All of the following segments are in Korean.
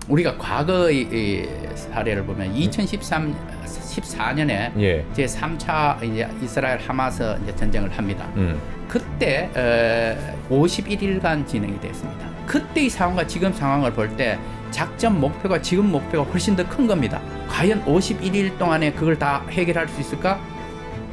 우리가 과거의 이 사례를 보면 2014년에 예. 제 3차 이제 이스라엘 하마스 이제 전쟁을 합니다. 그때 51일간 진행이 됐습니다. 그때의 상황과 지금 상황을 볼 때 작전 목표가 지금 목표가 훨씬 더 큰 겁니다. 과연 51일 동안에 그걸 다 해결할 수 있을까?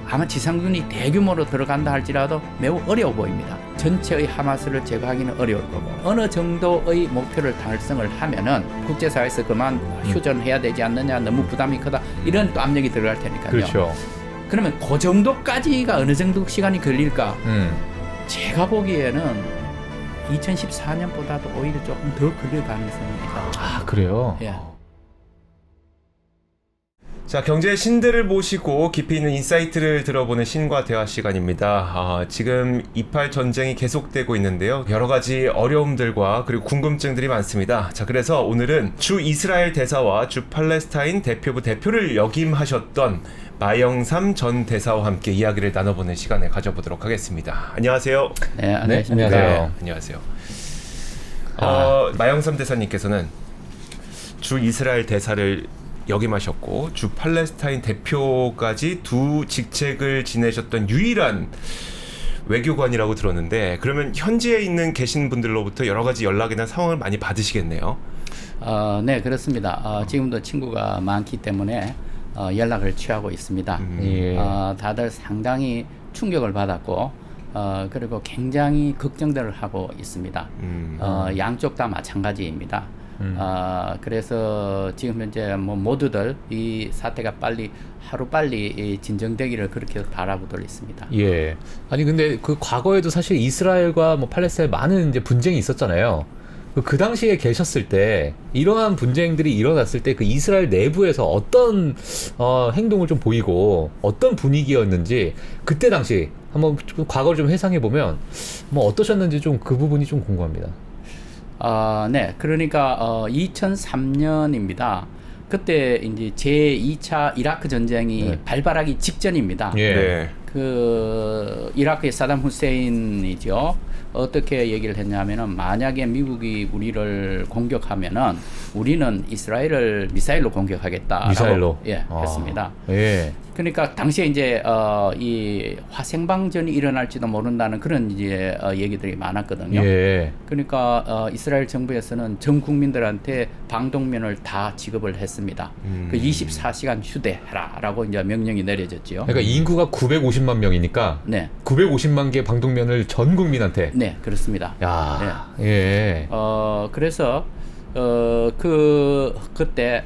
아마 지상군이 대규모로 들어간다 할지라도 매우 어려워 보입니다. 전체의 하마스를 제거하기는 어려울 거고 어느 정도의 목표를 달성을 하면은 국제사회에서 그만 휴전해야 되지 않느냐, 너무 부담이 크다 이런 또 압력이 들어갈 테니까요. 그렇죠. 그러면 그 정도까지가 어느 정도 시간이 걸릴까? 제가 보기에는 2014년보다도 오히려 조금 더 걸릴 가능성이 있다. 아, 그래요? 예. 자, 경제의 신들을 모시고 깊이 있는 인사이트를 들어보는 신과 대화 시간입니다. 지금 이팔 전쟁이 계속되고 있는데요. 여러 가지 어려움들과 그리고 궁금증들이 많습니다. 자, 그래서 오늘은 주 이스라엘 대사와 주 팔레스타인 대표부 대표를 역임하셨던 마영삼 전 대사와 함께 이야기를 나눠보는 시간을 가져보도록 하겠습니다. 안녕하세요. 네, 안녕하십니까. 안녕하세요. 안녕하세요. 마영삼 대사님께서는 주 이스라엘 대사를 역임하셨고 주 팔레스타인 대표까지 두 직책을 지내셨던 유일한 외교관이라고 들었는데, 그러면 현지에 있는 계신 분들로부터 여러 가지 연락이나 상황을 많이 받으시겠네요. 네, 그렇습니다. 지금도 친구가 많기 때문에 연락을 취하고 있습니다. 예. 다들 상당히 충격을 받았고 그리고 굉장히 걱정들을 하고 있습니다. 양쪽 다 마찬가지입니다. 그래서 지금 현재 뭐 모두들 이 사태가 하루빨리 진정되기를 그렇게 바라고들 있습니다. 예. 아니 근데 그 과거에도 사실 이스라엘과 뭐 팔레스타인 많은 이제 분쟁이 있었잖아요. 그 당시에 계셨을 때 이러한 분쟁들이 일어났을 때 그 이스라엘 내부에서 어떤 행동을 좀 보이고 어떤 분위기였는지 그때 당시 한번 좀 과거를 좀 회상해 보면 뭐 어떠셨는지 좀 그 부분이 좀 궁금합니다. 네, 그러니까 2003년입니다. 그때 이제 제2차 이라크 전쟁이 발발하기 직전입니다. 예. 네. 그 이라크의 사담 후세인이죠. 어떻게 얘기를 했냐면은 만약에 미국이 우리를 공격하면은 우리는 이스라엘을 미사일로 공격하겠다라고 미사일로? 했습니다. 예. 그러니까 당시에 이제 이 화생방전이 일어날지도 모른다는 그런 이제 얘기들이 많았거든요. 예. 그러니까 이스라엘 정부에서는 전 국민들한테 방독면을 다 지급을 했습니다. 그 24시간 휴대해라라고 이제 명령이 내려졌지요. 그러니까 인구가 950만 명이니까 네, 950만 개 방독면을 전 국민한테. 네, 그렇습니다. 야, 예. 그래서 그때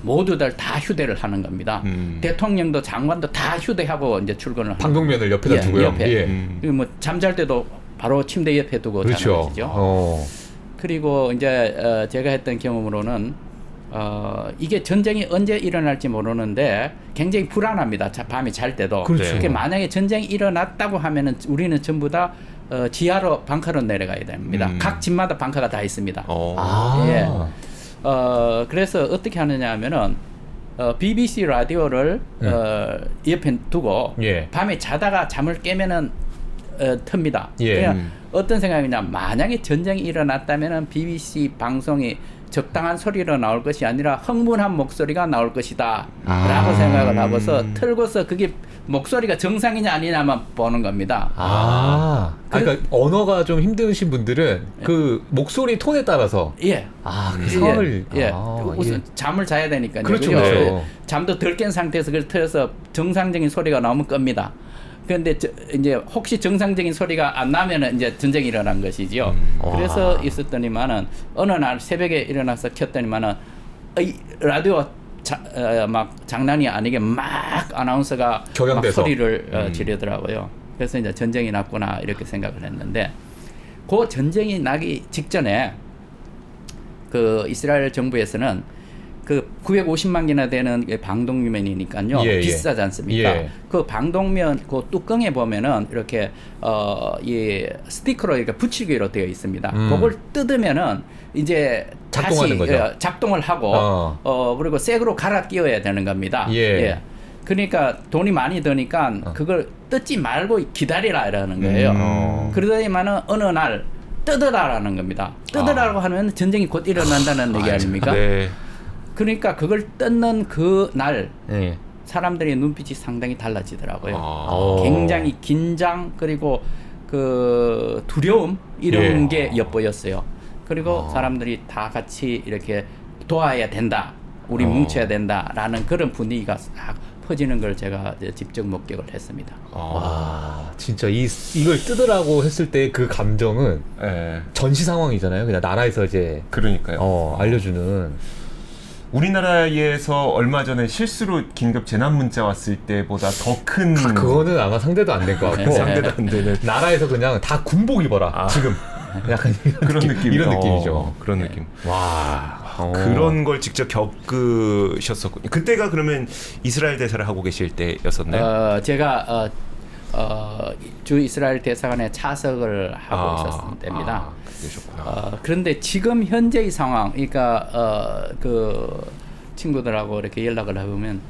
모두들 다 휴대를 하는 겁니다. 대통령도 장관도 다 휴대하고 이제 출근을 하는 방독면을 옆에다 예, 두고요. 옆에. 예. 그리고 뭐 잠잘 때도 바로 침대 옆에 두고 그렇죠. 자는 그리고 이제 제가 했던 경험으로는 이게 전쟁이 언제 일어날지 모르는데 굉장히 불안합니다. 밤에 잘 때도. 그렇죠. 그게 만약에 전쟁이 일어났다고 하면은 우리는 전부 다 지하로 방카로 내려가야 됩니다. 각 집마다 방카가 다 있습니다. 예. 그래서 어떻게 하느냐 하면은 BBC 라디오를 옆에 두고 예. 밤에 자다가 잠을 깨면은 틉니다. 예. 그냥 어떤 생각이냐, 만약에 전쟁이 일어났다면은 BBC 방송이 적당한 소리로 나올 것이 아니라 흥분한 목소리가 나올 것이다 라고 생각을 하고서 틀고서 그게 목소리가 정상이냐 아니냐만 보는 겁니다. 그러니까 언어가 좀 힘드신 분들은 그 목소리 톤에 따라서 예. 그 상황을 우선 잠을 자야 되니까요. 그렇죠, 그죠? 그렇죠. 잠도 덜 깬 상태에서 그걸 틀어서 정상적인 소리가 나오면 겁니다. 그런데 이제 혹시 정상적인 소리가 안 나면은 이제 전쟁이 일어난 것이죠. 그래서 있었더니만은 어느 날 새벽에 일어나서 켰더니만은 이 라디오 막 장난이 아니게 막 아나운서가 막 소리를 지르더라고요. 그래서 이제 전쟁이 났구나 이렇게 생각을 했는데, 그 전쟁이 나기 직전에 그 이스라엘 정부에서는 그 950만 개나 되는 방독면이니까요. 비싸지 않습니까? 예. 그 방독면 그 뚜껑에 보면은 이렇게 이 스티커로 이렇게 붙이기로 되어 있습니다. 그걸 뜯으면은 이제 작동하는 다시 거죠. 작동을 하고 그리고 새로 갈아 끼워야 되는 겁니다. 예. 그러니까 돈이 많이 드니까 그걸 뜯지 말고 기다리라 이러는 거예요. 그러더니만은 어느 날 뜯으라라는 겁니다. 뜯으라고 하면 전쟁이 곧 일어난다는 얘기 아닙니까? 네. 그러니까 그걸 뜯는 그 날 네. 사람들의 눈빛이 상당히 달라지더라고요. 어. 굉장히 긴장 그리고 그 두려움 이런 예. 게 엿보였어요. 그리고 사람들이 다 같이 이렇게 도와야 된다. 우리 뭉쳐야 된다라는 그런 분위기가 싹 퍼지는 걸 제가 이제 직접 목격을 했습니다. 와, 진짜 이걸 뜯으라고 했을 때 그 감정은 네. 전시 상황이잖아요. 그냥 나라에서 이제 그러니까요. 알려주는. 우리나라에서 얼마 전에 실수로 긴급 재난 문자 왔을 때보다 더 큰 그거는 아마 상대도 안 될 것 같고 상대도 안 되는 나라에서 그냥 다 군복 입어라 지금 약간 그런 느낌 이런 느낌이죠. 그런 느낌. 와, 그런 걸 직접 겪으셨었군요. 그때가 그러면 이스라엘 대사를 하고 계실 때였었나요? 제가 주 이스라엘 대사관에 차석을 하고 있었을 때입니다. 그러셨구나. 그런데 지금 현재의 상황, 그러니까 그 친구들하고 이렇게 연락을 해보면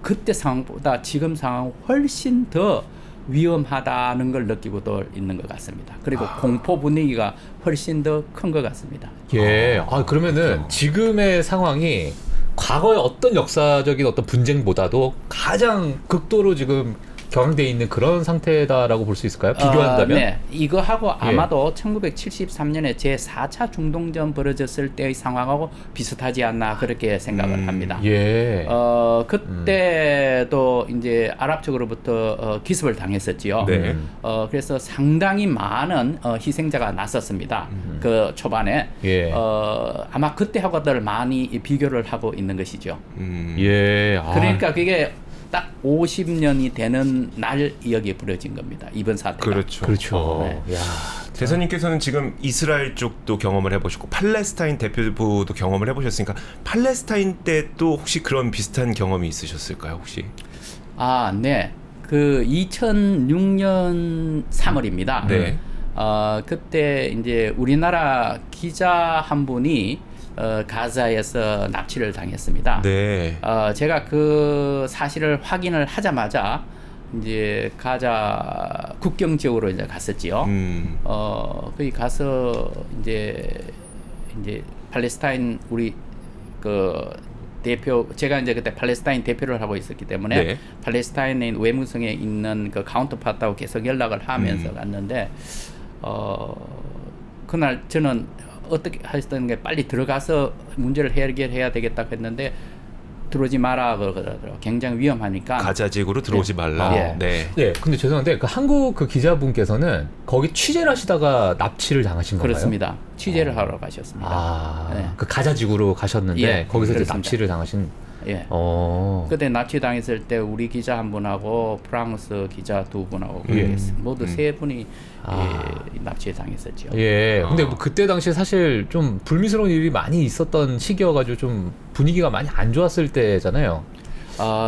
그때 상황보다 지금 상황 훨씬 더 위험하다는 걸 느끼고도 있는 것 같습니다. 그리고 공포 분위기가 훨씬 더 큰 것 같습니다. 예. 그러면은 지금의 상황이 과거의 어떤 역사적인 어떤 분쟁보다도 가장 극도로 지금 격앙돼 있는 그런 상태다라고 볼 수 있을까요? 비교한다면? 네, 이거하고 아마도 1973년에 제4차 중동전 벌어졌을 때의 상황하고 비슷하지 않나 그렇게 생각을 합니다. 예. 그때도 이제 아랍 쪽으로부터 기습을 당했었지요. 네. 그래서 상당히 많은 희생자가 났었습니다. 그 초반에. 예. 아마 그때하고들 많이 비교를 하고 있는 것이죠. 예. 그러니까 그게 딱 50년이 되는 날 여기에 벌어진 겁니다. 이번 사태가. 그렇죠. 그렇죠. 네. 야. 대사님께서는 지금 이스라엘 쪽도 경험을 해보셨고 팔레스타인 대표부도 경험을 해보셨으니까 팔레스타인 때 또 혹시 그런 비슷한 경험이 있으셨을까요? 혹시? 네. 그 2006년 3월입니다. 네. 그때 이제 우리나라 기자 한 분이 가자에서 납치를 당했습니다. 네. 제가 그 사실을 확인을 하자마자 이제 가자 국경 지역으로 이제 갔었지요. 거기 가서 이제 팔레스타인 우리 그 대표 제가 이제 그때 팔레스타인 대표를 하고 있었기 때문에 네. 팔레스타인의 외무성에 있는 그 카운터파트하고 계속 연락을 하면서 갔는데 그날 저는 어떻게 하셨던 게 빨리 들어가서 문제를 해결해야 되겠다 했는데 들어오지 마라 그러더라고요. 굉장히 위험하니까. 가자 지역으로 들어오지 말라. 예. 네. 네, 근데 죄송한데 그 한국 그 기자분께서는 거기 취재를 하시다가 납치를 당하신 건가요? 그렇습니다. 취재를 하러 가셨습니다. 네. 그 가자지구로 가셨는데 예, 거기서 이제 그렇습니다. 납치를 당하신. 예. 어. 그때 납치 당했을 때 우리 기자 한 분하고 프랑스 기자 두 분하고 예. 모두 세 분이 납치에 당했었죠. 예. 근데 뭐 그때 당시에 사실 좀 불미스러운 일이 많이 있었던 시기여가지고 좀 분위기가 많이 안 좋았을 때잖아요.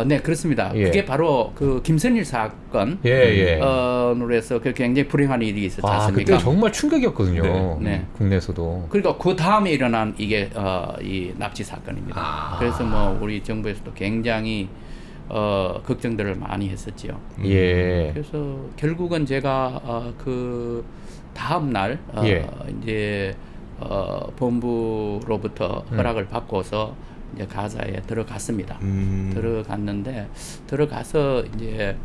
네, 그렇습니다. 예. 그게 바로 그 김선일 사건. 예. 으로 해서 그 굉장히 불행한 일이 있었지 않습니까? 그때 정말 충격이었거든요. 네, 네. 국내에서도. 그러니까 그 다음에 일어난 이게 이 납치 사건입니다. 그래서 뭐 우리 정부에서도 굉장히 걱정들을 많이 했었지요. 예. 그래서 결국은 제가 그 다음 날 예. 이제 본부로부터 허락을 받고서 이제 가자에 들어갔습니다. 들어갔는데 들어가서 이제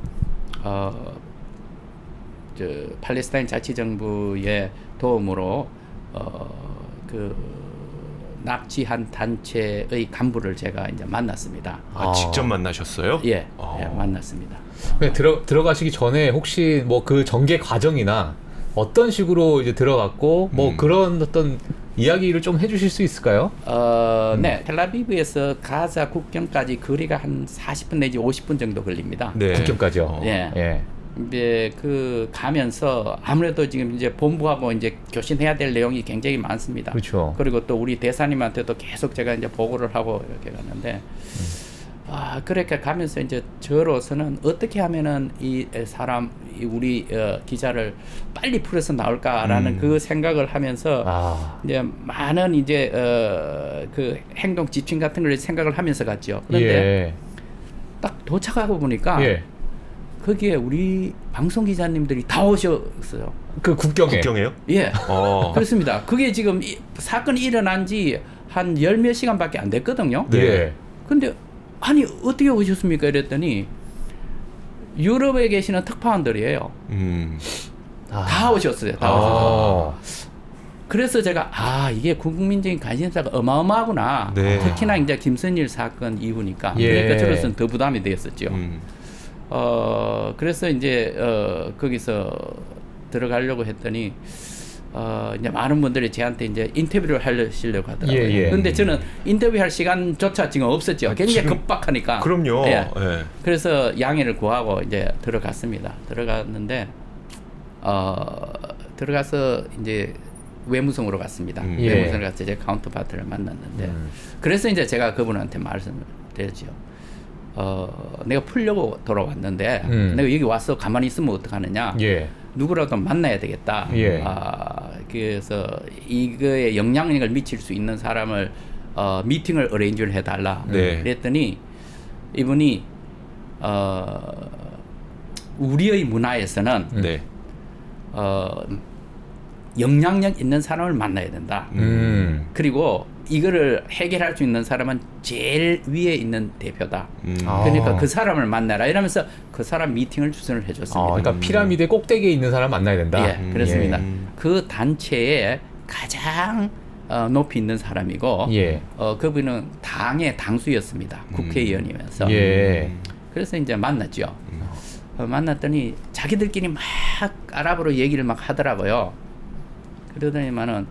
저 팔레스타인 자치정부의 도움으로 그 납치한 단체의 간부를 제가 이제 만났습니다. 직접 만나셨어요? 예, 만났습니다. 들어가시기 전에 혹시 뭐 그 전개 과정이나 어떤 식으로 이제 들어갔고 뭐 그런 어떤 이야기를 좀 해주실 수 있을까요? 네, 텔아비브에서 가자 국경까지 거리가 한 40분 내지 50분 정도 걸립니다. 네. 국경까지요. 예. 이제 그 가면서 아무래도 지금 이제 본부하고 이제 교신해야 될 내용이 굉장히 많습니다. 그렇죠. 그리고 또 우리 대사님한테도 계속 제가 이제 보고를 하고 이렇게 갔는데, 그렇게 가면서 이제 저로서는 어떻게 하면은 우리 기자를 빨리 풀어서 나올까라는 그 생각을 하면서 이제 많은 이제 그 행동 지침 같은 걸 생각을 하면서 갔죠. 그런데 딱 도착하고 보니까 거기에 우리 방송 기자님들이 다 오셨어요. 그 국경에. 국경이에요? 예. 어. 그렇습니다. 그게 지금 사건이 일어난 지 한 열 몇 시간밖에 안 됐거든요. 네. 근데 아니 어떻게 오셨습니까? 이랬더니 유럽에 계시는 특파원들이에요. 다 오셨어요. 다 오셨어요. 그래서 제가 이게 국민적인 관심사가 어마어마하구나. 네. 특히나 이제 김선일 사건 이후니까. 예. 그러니까 저로서는 더 부담이 되었었죠. 그래서 이제 거기서 들어가려고 했더니 이제 많은 분들이 저한테 이제 인터뷰를 하시려고 하더라고요. 예. 근데 저는 인터뷰할 시간조차 지금 없었죠. 굉장히 지금 급박하니까. 그럼요. 예. 예. 그래서 양해를 구하고 이제 들어갔습니다. 들어갔는데 들어가서 이제 외무성으로 갔습니다. 예. 외무성으로 가서 제 카운터파트를 만났는데 그래서 이제 제가 그분한테 말씀을 드렸죠. 내가 풀려고 돌아왔는데 내가 여기 와서 가만히 있으면 어떡하느냐. 예. 누구라도 만나야 되겠다. 예. 그래서 이거에 영향력을 미칠 수 있는 사람을 미팅을 어레인지를 해달라. 네. 그랬더니 이분이 우리의 문화에서는 네. 영향력 있는 사람을 만나야 된다. 그리고 이거를 해결할 수 있는 사람은 제일 위에 있는 대표다. 그러니까 그 사람을 만나라 이러면서 그 사람 미팅을 주선을 해줬습니다. 그러니까 피라미드 꼭대기에 있는 사람 만나야 된다. 예, 그렇습니다. 그 단체에 가장 높이 있는 사람이고 예. 그분은 당의 당수였습니다. 국회의원이면서. 예. 그래서 이제 만났죠. 만났더니 자기들끼리 막 아랍어로 얘기를 막 하더라고요. 그러더니만은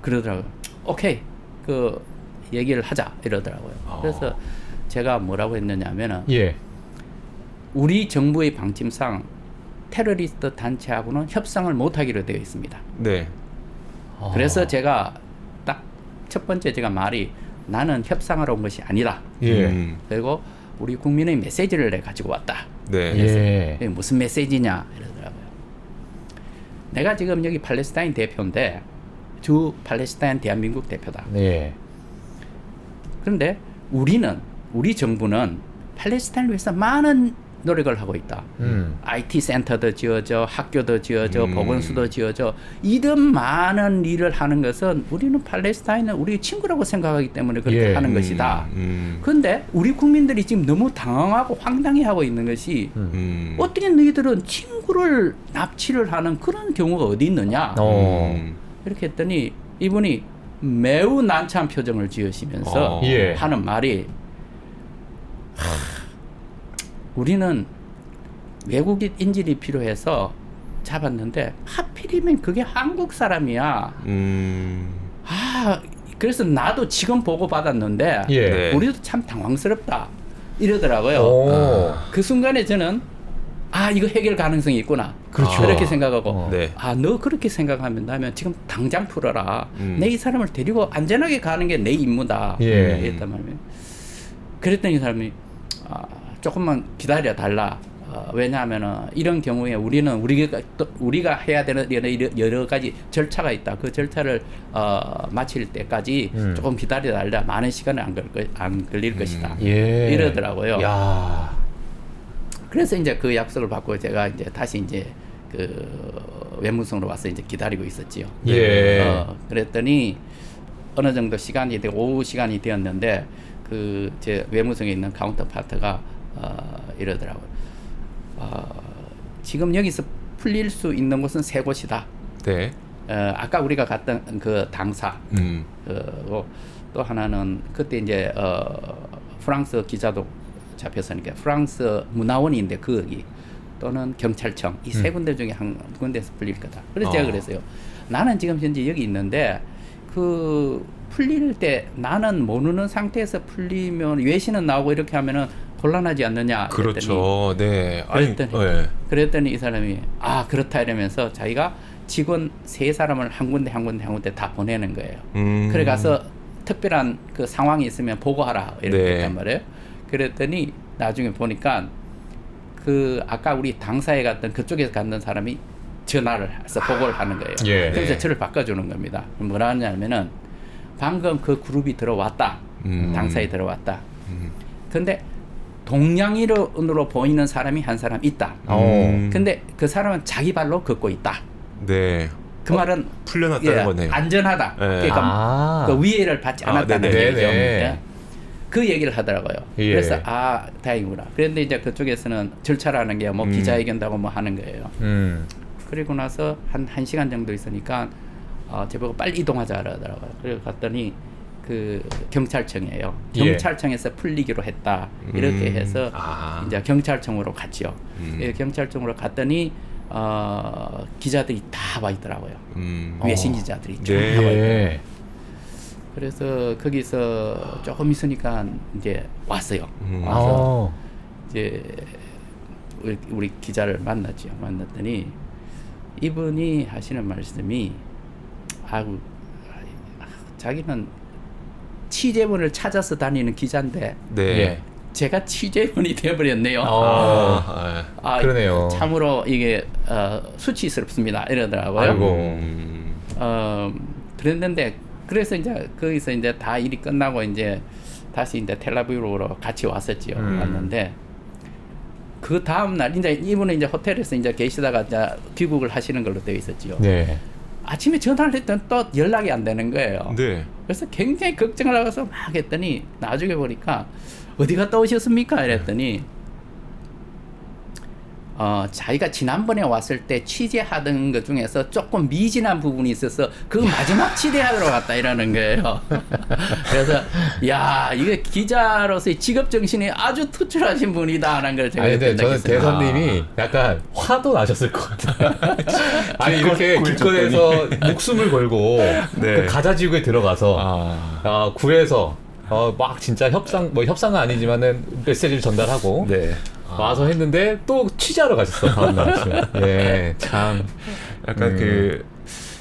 그러더라고요. 오케이, 그 얘기를 하자 이러더라고요. 그래서 제가 뭐라고 했느냐면은 예. 우리 정부의 방침상 테러리스트 단체하고는 협상을 못하기로 되어 있습니다. 네. 그래서 제가 딱 첫 번째 제가 말이 나는 협상하러 온 것이 아니다. 예. 그리고 우리 국민의 메시지를 내가 가지고 왔다. 네. 예. 그게 무슨 메시지냐 이러더라고요. 내가 지금 여기 팔레스타인 대표인데 주 팔레스타인 대한민국 대표다. 예. 그런데 우리 정부는 팔레스타인을 위해서 많은 노력을 하고 있다. IT 센터도 지어져, 학교도 지어져, 보건소도 지어져. 이런 많은 일을 하는 것은 우리는 팔레스타인은 우리 친구라고 생각하기 때문에 그렇게 예. 하는 것이다. 그런데 우리 국민들이 지금 너무 당황하고 황당해하고 있는 것이 어떻게 너희들은 친구를 납치를 하는 그런 경우가 어디 있느냐. 이렇게 했더니 이분이 매우 난처한 표정을 지으시면서 예. 하는 말이 우리는 외국인 인질이 필요해서 잡았는데 하필이면 그게 한국 사람이야. 그래서 나도 지금 보고 받았는데 예. 네. 우리도 참 당황스럽다 이러더라고요. 그 순간에 저는 이거 해결 가능성이 있구나. 그렇죠. 그렇게 생각하고 네. 너 그렇게 생각하면 지금 당장 풀어라. 내 이 사람을 데리고 안전하게 가는 게 내 임무다. 예. 이랬단 말이에요. 그랬더니 이 사람이 조금만 기다려 달라. 왜냐하면은 이런 경우에 우리가 해야 되는 여러 가지 절차가 있다. 그 절차를 마칠 때까지 조금 기다려 달라. 많은 시간은 안 걸릴 것이다. 예. 이러더라고요. 야. 그래서 이제 그 약속을 받고 제가 이제 다시 이제 그 외무성으로 와서 이제 기다리고 있었지요. 예. 그랬더니 어느 정도 시간이 되고 오후 시간이 되었는데 그 제 외무성에 있는 카운터파트가 이러더라고요. 지금 여기서 풀릴 수 있는 곳은 3곳이다. 네. 아까 우리가 갔던 그 당사, 또 하나는 그때 이제 프랑스 기자도 잡혔으니까 프랑스 문화원인데 거기 또는 경찰청 이 3군데 중에 한 군데에서 풀릴 거다. 그래서 제가 그랬어요. 나는 지금 현재 여기 있는데 그 풀릴 때 나는 모르는 상태에서 풀리면 외신은 나오고 이렇게 하면은 곤란하지 않느냐. 그렇죠. 네. 그랬더니 이 사람이 그렇다 이러면서 자기가 직원 3사람을 한 군데 다 보내는 거예요. 그래 가서 특별한 그 상황이 있으면 보고하라 이렇게 했단 말이에요. 그랬더니 나중에 보니까 그 아까 우리 당사에 갔던 그쪽에서 갔던 사람이 전화를 해서 보고를 하는 거예요. 예. 그래서 저를 바꿔주는 겁니다. 뭐라 하냐면은 방금 그 그룹이 들어왔다. 당사에 들어왔다. 근데 동양인으로 보이는 사람이 한 사람 있다. 근데 그 사람은 자기 발로 걷고 있다. 네. 그 말은 풀려났다는 거네요. 안전하다. 네. 그러니까 그 위해를 받지 않았다는 네네. 얘기죠. 네네. 예. 그 얘기를 하더라고요. 예. 그래서 다행이구나. 그런데 이제 그쪽에서는 절차라는 게 뭐 기자회견다고 뭐 하는 거예요. 그리고 나서 한 1시간 정도 있으니까 저보고 빨리 이동하자 그러더라고요. 그래서 갔더니 그 경찰청이에요. 예. 경찰청에서 풀리기로 했다. 이렇게 해서 이제 경찰청으로 갔죠. 예, 경찰청으로 갔더니 기자들이 다 와 있더라고요. 외신 기자들이 쫙 네. 와 있더라고요. 예. 그래서 거기서 조금 있으니까 이제 왔어요. 와서 이제 우리 기자를 만났죠. 만났더니 이분이 하시는 말씀이 자기는 취재원을 찾아서 다니는 기자인데 네. 예. 제가 취재원이 되어버렸네요. 그러네요. 참으로 이게 수치스럽습니다. 이러더라고요. 아이고. 그랬는데 그래서 이제 거기서 이제 다 일이 끝나고 이제 다시 이제 텔아비브로 같이 왔었지요. 왔는데 그 다음 날 이제 이분은 이제 호텔에서 이제 계시다가 이제 귀국을 하시는 걸로 되어 있었지요. 네. 아침에 전화를 했더니 또 연락이 안 되는 거예요. 네. 그래서 굉장히 걱정을 하고서 막 했더니 나중에 보니까 어디 갔다 오셨습니까? 이랬더니 자기가 지난번에 왔을 때 취재하던 것 중에서 조금 미진한 부분이 있어서 그 마지막 취재하러 갔다 이러는 거예요. 그래서 야 이게 기자로서의 직업 정신이 아주 투철하신 분이다라는 걸 제가 아니 근데 그때 저는 느꼈어요. 대사님이 약간 화도 나셨을 것 같아요. 아니 이렇게 길거리에서 목숨을 걸고 네. 그 가자지구에 들어가서 구에서 막 진짜 협상은 아니지만은 메시지를 전달하고 네. 와서 했는데 또 취재하러 가셨어 다음날. 예, 참 약간 그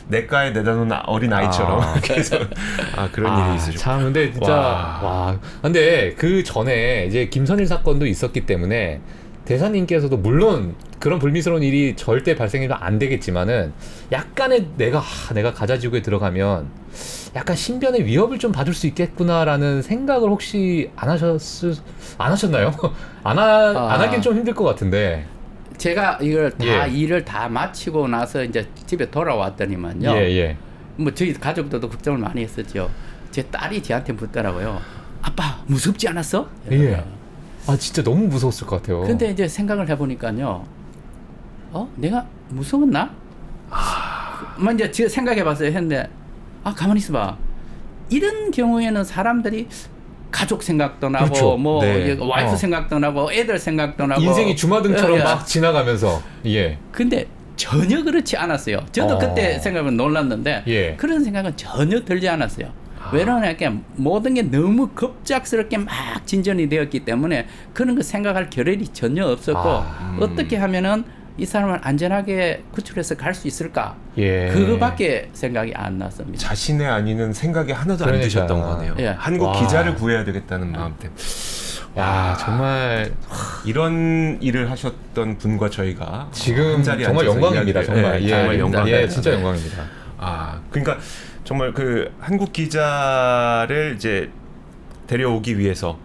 내과에 내다 놓은 어린 아이처럼 그래서 그런 일이 있으셨고. 참 근데 진짜 와. 근데 그 전에 이제 김선일 사건도 있었기 때문에 대사님께서도 물론 그런 불미스러운 일이 절대 발생해도 안 되겠지만은 약간의 내가 가자지구에 들어가면 약간 신변의 위협을 좀 받을 수 있겠구나라는 생각을 혹시 안 하셨나요? 안 하긴 좀 힘들 것 같은데. 제가 이걸 다 예. 일을 다 마치고 나서 이제 집에 돌아왔더니만요. 예. 뭐 저희 가족들도 걱정을 많이 했었죠. 제 딸이 저한테 묻더라고요. 아빠 무섭지 않았어? 예. 아 진짜 너무 무서웠을 것 같아요. 근데 이제 생각을 해보니까요. 내가 무서웠나? 이제 제가 생각해봤어요. 했는데 가만히 있어봐. 이런 경우에는 사람들이 가족 생각도 나고 그렇죠. 뭐 네. 와이프 생각도 나고 애들 생각도 나고 인생이 주마등처럼 예. 막 지나가면서 예. 근데 전혀 그렇지 않았어요. 저도 그때 생각은 놀랐는데 예. 그런 생각은 전혀 들지 않았어요. 왜냐하면 모든 게 너무 급작스럽게 막 진전이 되었기 때문에 그런 거 생각할 겨를이 전혀 없었고 어떻게 하면은 이 사람을 안전하게 구출해서 갈 수 있을까? 예. 그거밖에 생각이 안 났습니다. 자신의 아니는 생각이 하나도 안 그러니까. 드셨던 거네요. 예. 한국 기자를 구해야 되겠다는 마음 때문에. 야 정말 이런 일을 하셨던 분과 저희가 지금 한 자리에 정말 앉아서 영광입니다. 이야기를- 정말 예, 정말 영광입니다. 예, 진짜 영광입니다. 그러니까 정말 그 한국 기자를 이제 데려오기 위해서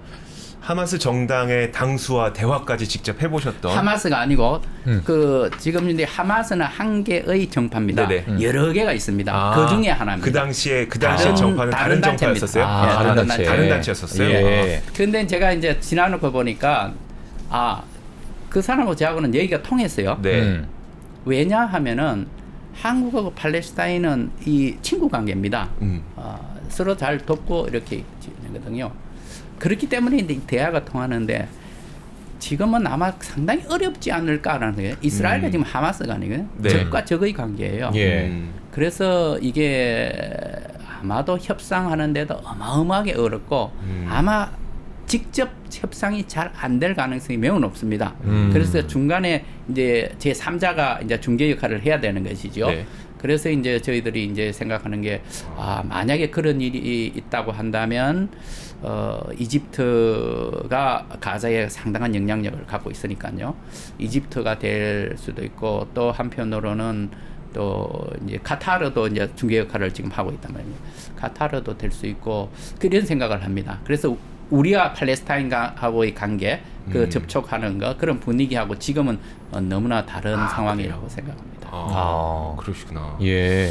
하마스 정당의 당수와 대화까지 직접 해보셨던 하마스가 아니고 그 지금 이제 하마스는 한 개의 정파입니다. 네네. 여러 개가 있습니다. 그 중에 하나입니다. 그 당시에 정파는 다른 정파였었어요. 단체입니다. 다른 단체. 다른 단체였었어요. 예. 근데 제가 이제 지나놓고 보니까 그 사람하고 저하고는 얘기가 통했어요. 네. 왜냐하면은 한국하고 팔레스타인은 이 친구 관계입니다. 서로 잘 돕고 이렇게 지내거든요. 그렇기 때문에 이제 대화가 통하는데 지금은 아마 상당히 어렵지 않을까라는 거예요. 이스라엘과 지금 하마스가 아니거든요. 네. 적과 적의 관계예요. 예. 그래서 이게 아마도 협상하는데도 어마어마하게 어렵고 아마 직접 협상이 잘 안 될 가능성이 매우 높습니다. 그래서 중간에 이제 제3자가 이제 중개 역할을 해야 되는 것이죠. 네. 그래서 이제 저희들이 이제 생각하는 게 만약에 그런 일이 있다고 한다면 이집트가 가자에 상당한 영향력을 갖고 있으니까요. 이집트가 될 수도 있고 또 한편으로는 또 이제 카타르도 이제 중개 역할을 지금 하고 있단 말이에요. 카타르도 될 수 있고 그런 생각을 합니다. 그래서 우리와 팔레스타인하고의 관계, 그 접촉하는 거 그런 분위기하고 지금은 너무나 다른 상황이라고 생각합니다. 그러시구나. 예.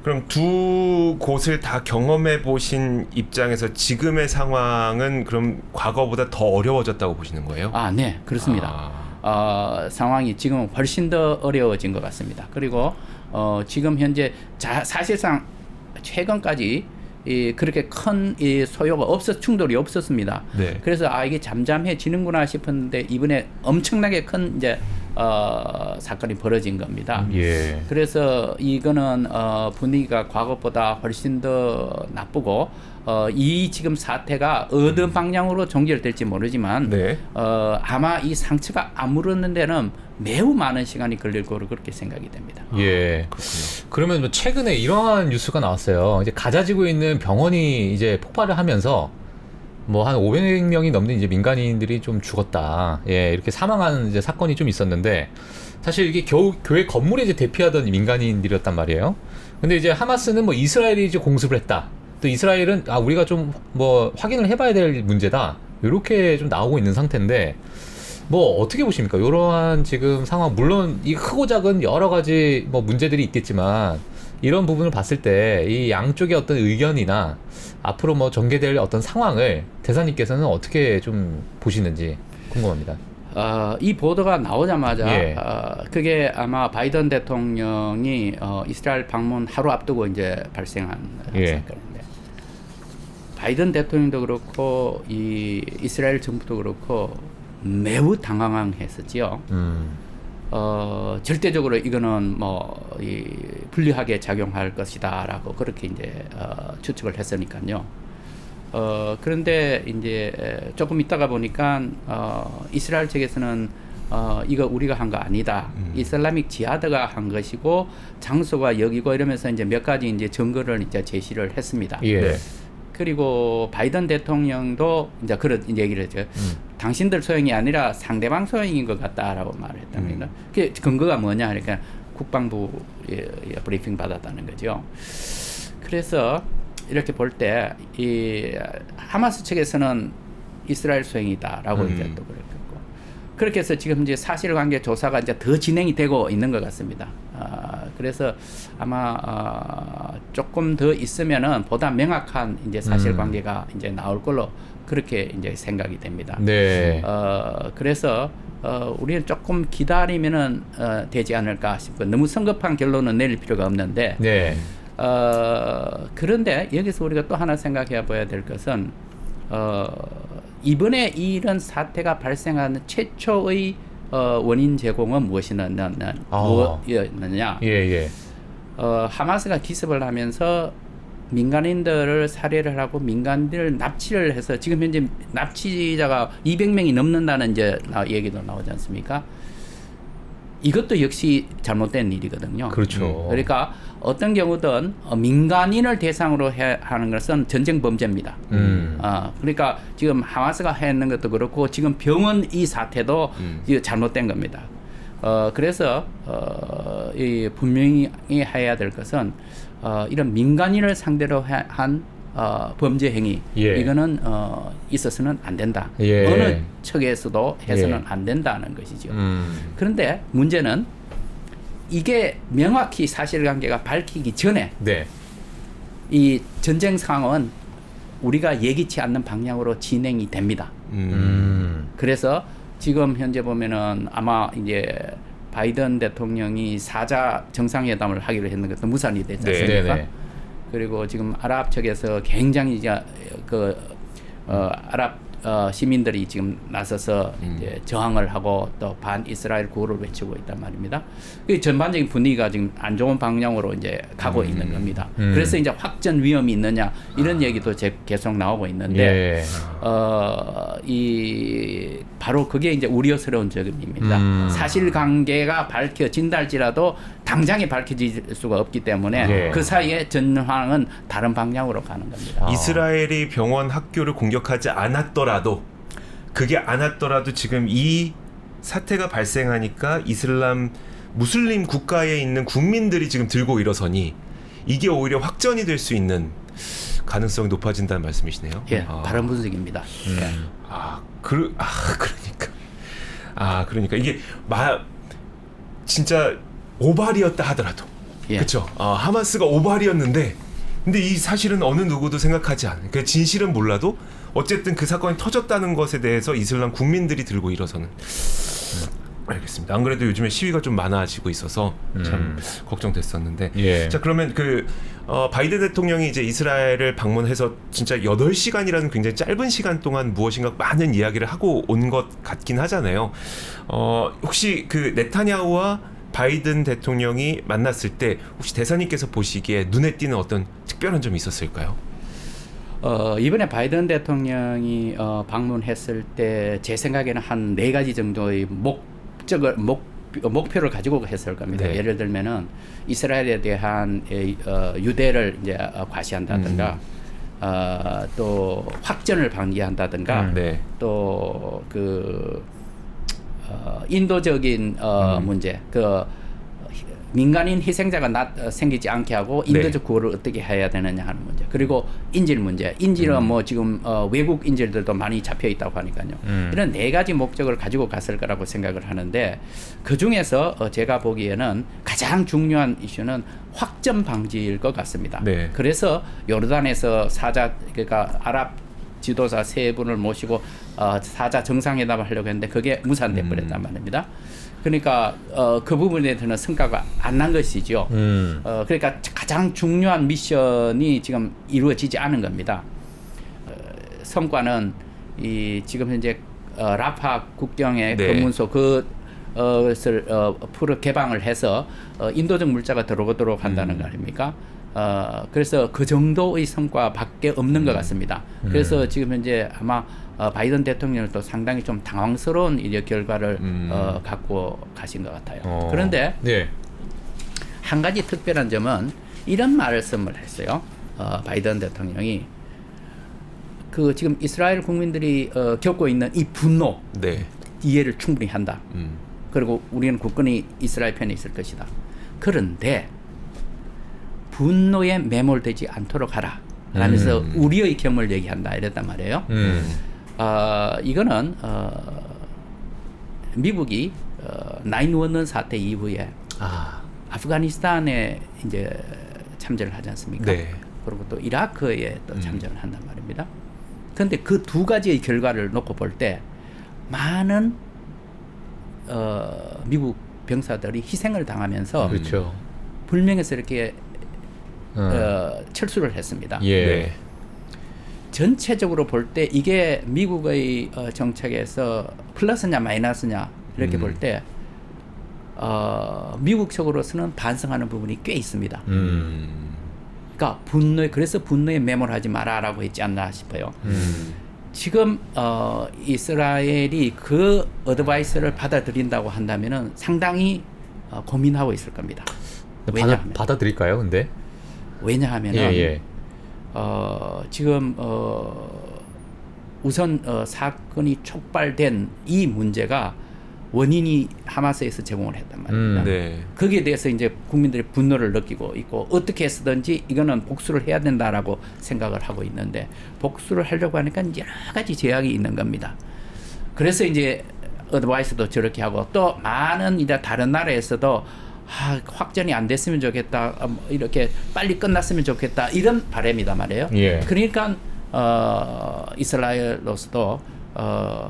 그럼 두 곳을 다 경험해 보신 입장에서 지금의 상황은 그럼 과거보다 더 어려워졌다고 보시는 거예요? 네, 그렇습니다. 상황이 지금 훨씬 더 어려워진 것 같습니다. 그리고 지금 현재 사실상 최근까지 그렇게 큰 소요가 충돌이 없었습니다. 네. 그래서 이게 잠잠해지는구나 싶었는데 이번에 엄청나게 큰 이제 사건이 벌어진 겁니다. 예. 그래서 이거는 분위기가 과거보다 훨씬 더 나쁘고 이 지금 사태가 어떤 방향으로 종결될지 모르지만 네. 아마 이 상처가 아무르는 데는 매우 많은 시간이 걸릴 거로 그렇게 생각이 됩니다. 예. 그렇군요. 그러면 뭐 최근에 이러한 뉴스가 나왔어요. 이제 가자 지구에 있는 병원이 이제 폭발을 하면서 뭐 한 500명이 넘는 이제 민간인들이 좀 죽었다. 예, 이렇게 사망한 이제 사건이 좀 있었는데 사실 이게 교회 건물에 이제 대피하던 민간인들이었단 말이에요. 근데 이제 하마스는 뭐 이스라엘이 이제 공습을 했다. 또 이스라엘은 우리가 좀 뭐 확인을 해봐야 될 문제다. 이렇게 좀 나오고 있는 상태인데 뭐 어떻게 보십니까? 이러한 지금 상황 물론 이 크고 작은 여러 가지 뭐 문제들이 있겠지만 이런 부분을 봤을 때 이 양쪽의 어떤 의견이나 앞으로 뭐 전개될 어떤 상황을 대사님께서는 어떻게 좀 보시는지 궁금합니다. 이 보도가 나오자마자 예. 그게 아마 바이든 대통령이 이스라엘 방문 하루 앞두고 이제 발생한 예. 사건인데 바이든 대통령도 그렇고 이 이스라엘 정부도 그렇고 매우 당황했었지요. 절대적으로 이거는 불리하게 작용할 것이다라고 그렇게 이제 추측을 했으니까요. 그런데 이제 조금 있다가 보니까 이스라엘 측에서는 이거 우리가 한 거 아니다. 이슬라믹 지하드가 한 것이고 장소가 여기고 이러면서 이제 몇 가지 이제 증거를 이제 제시를 했습니다. 예. 네. 그리고 바이든 대통령도 이제 그런 얘기를 했죠. 당신들 소행이 아니라 상대방 소행인 것 같다라고 말을 했답니다. 그 근거가 뭐냐 하니까 국방부 브리핑 받았다는 거죠. 그래서 이렇게 볼 때 이 하마스 측에서는 이스라엘 소행이다라고 이제 또 그랬고 그렇게 해서 지금 이제 사실관계 조사가 이제 더 진행이 되고 있는 것 같습니다. 그래서 아마 조금 더 있으면은 보다 명확한 이제 사실관계가 이제 나올 걸로 그렇게 이제 생각이 됩니다. 네. 그래서 우리는 조금 기다리면은 되지 않을까 싶고 너무 성급한 결론은 내릴 필요가 없는데. 네. 그런데 여기서 우리가 또 하나 생각해 봐야 될 것은 이번에 이런 사태가 발생하는 최초의 원인 제공은 무엇이었느냐? 예. 하마스가 기습을 하면서 민간인들을 살해를 하고 민간인들을 납치를 해서 지금 현재 납치자가 200명이 넘는다는 이제 얘기도 나오지 않습니까? 이것도 역시 잘못된 일이거든요. 그렇죠. 그러니까 어떤 경우든 민간인을 대상으로 하는 것은 전쟁 범죄입니다. 그러니까 지금 하마스가 했는 것도 그렇고 지금 병원 이 사태도 이거 잘못된 겁니다. 그래서 분명히 해야 될 것은 이런 민간인을 상대로 한 범죄 행위 이거는 있어서는 안 된다. 어느 측에서도 해서는 안 된다는 것이죠. 그런데 문제는 이게 명확히 사실관계가 밝히기 전에 이 전쟁 상황은 우리가 예기치 않는 방향으로 진행이 됩니다. 그래서 지금 현재 보면은 아마 이제 바이든 대통령이 4자 정상회담을 하기로 했는 것도 무산이 됐지 않습니까? 그리고 지금 아랍 측에서 굉장히 이제 아랍 시민들이 지금 나서서 이제 저항을 하고 또 반 이스라엘 구호를 외치고 있단 말입니다. 그 전반적인 분위기가 지금 안 좋은 방향으로 이제 가고 있는 겁니다. 그래서 이제 확전 위험이 있느냐 이런 얘기도 계속 나오고 있는데 바로 그게 이제 우려스러운 점입니다. 사실관계가 밝혀진다 할지라도 당장에 밝혀질 수가 없기 때문에 그 사이에 전황은 다른 방향으로 가는 겁니다. 이스라엘이 병원 학교를 공격하지 않았더라도 지금 이 사태가 발생하니까 무슬림 국가에 있는 국민들이 지금 들고 일어서니 이게 오히려 확전이 될 수 있는 가능성이 높아진다는 말씀이시네요. 예, 바른 분석입니다. 예. 그러니까 이게 진짜 오발이었다 하더라도, 예. 그렇죠. 하마스가 오발이었는데, 근데 이 사실은 어느 누구도 생각하지 않은, 그 진실은 몰라도 어쨌든 그 사건이 터졌다는 것에 대해서 이슬람 국민들이 들고 일어서는. 알겠습니다. 안 그래도 요즘에 시위가 좀 많아지고 있어서 참 걱정됐었는데. 예. 자, 그러면 바이든 대통령이 이제 이스라엘을 방문해서 진짜 8시간이라는 굉장히 짧은 시간 동안 무엇인가 많은 이야기를 하고 온 것 같긴 하잖아요. 혹시 그 네타냐후와 바이든 대통령이 만났을 때 혹시 대사님께서 보시기에 눈에 띄는 어떤 특별한 점이 있었을까요? 이번에 바이든 대통령이 방문했을 때 제 생각에는 한 4가지 정도의 목표를 가지고 했을 겁니다. 네. 예를 들면은 이스라엘에 대한 유대를 이제 과시한다든가, 또 확전을 방지한다든가, 네. 또 인도적인 문제, 민간인 희생자가 생기지 않게 하고 인도적 구호를 어떻게 해야 되느냐 하는 문제. 그리고 인질 문제. 인질은 뭐 지금 외국 인질들도 많이 잡혀 있다고 하니까요. 이런 4가지 목적을 가지고 갔을 거라고 생각을 하는데, 그 중에서 제가 보기에는 가장 중요한 이슈는 확전 방지일 것 같습니다. 네. 그래서 요르단에서 그러니까 아랍 지도자 3분을 모시고 사자 정상회담을 하려고 했는데 그게 무산돼 버렸단 말입니다. 그러니까 그 부분에 대해서는 성과가 안 난 것이죠. 그러니까 가장 중요한 미션이 지금 이루어지지 않은 겁니다. 성과는 지금 현재 라파 국경의 네. 검문소 그것을 개방을 해서 인도적 물자가 들어오도록 한다는 거 아닙니까? 그래서 그 정도의 성과밖에 없는 것 같습니다. 그래서 지금 현재 아마 바이든 대통령도 상당히 좀 당황스러운 결과를 갖고 가신 것 같아요. 그런데 네. 한 가지 특별한 점은 이런 말씀을 했어요. 바이든 대통령이 지금 이스라엘 국민들이 겪고 있는 이 분노, 네. 이해를 충분히 한다. 그리고 우리는 굳건히 이스라엘 편에 있을 것이다. 그런데 분노에 매몰되지 않도록 하라 라면서 우리의 경험을 얘기한다 이랬단 말이에요. 이거는 미국이 9/11 사태 이후에 아프가니스탄에 이제 참전을 하지 않습니까? 네. 그리고 또 이라크에 또 참전을 한단 말입니다. 그런데 그 2가지의 결과를 놓고 볼 때 많은 미국 병사들이 희생을 당하면서 그렇죠. 불명에서 이렇게 철수를 했습니다. 예. 네. 전체적으로 볼 때 이게 미국의 정책에서 플러스냐 마이너스냐 이렇게 볼 때 미국적으로서는 반성하는 부분이 꽤 있습니다. 그러니까 그래서 분노에 매몰하지 마라라고 했지 않나 싶어요. 지금 이스라엘이 그 어드바이스를 받아들인다고 한다면은 상당히 고민하고 있을 겁니다. 받아들일까요, 근데? 왜냐하면은 지금 우선 사건이 촉발된 이 문제가 원인이 하마스에서 제공을 했단 말입니다. 네. 거기에 대해서 이제 국민들이 분노를 느끼고 있고 어떻게 해서든지 이거는 복수를 해야 된다라고 생각을 하고 있는데 복수를 하려고 하니까 여러 가지 제약이 있는 겁니다. 그래서 이제 어드바이스도 저렇게 하고 또 많은 이제 다른 나라에서도 확전이 안 됐으면 좋겠다, 이렇게 빨리 끝났으면 좋겠다 이런 바람이단 말이에요. 예. 그러니까 이스라엘로서도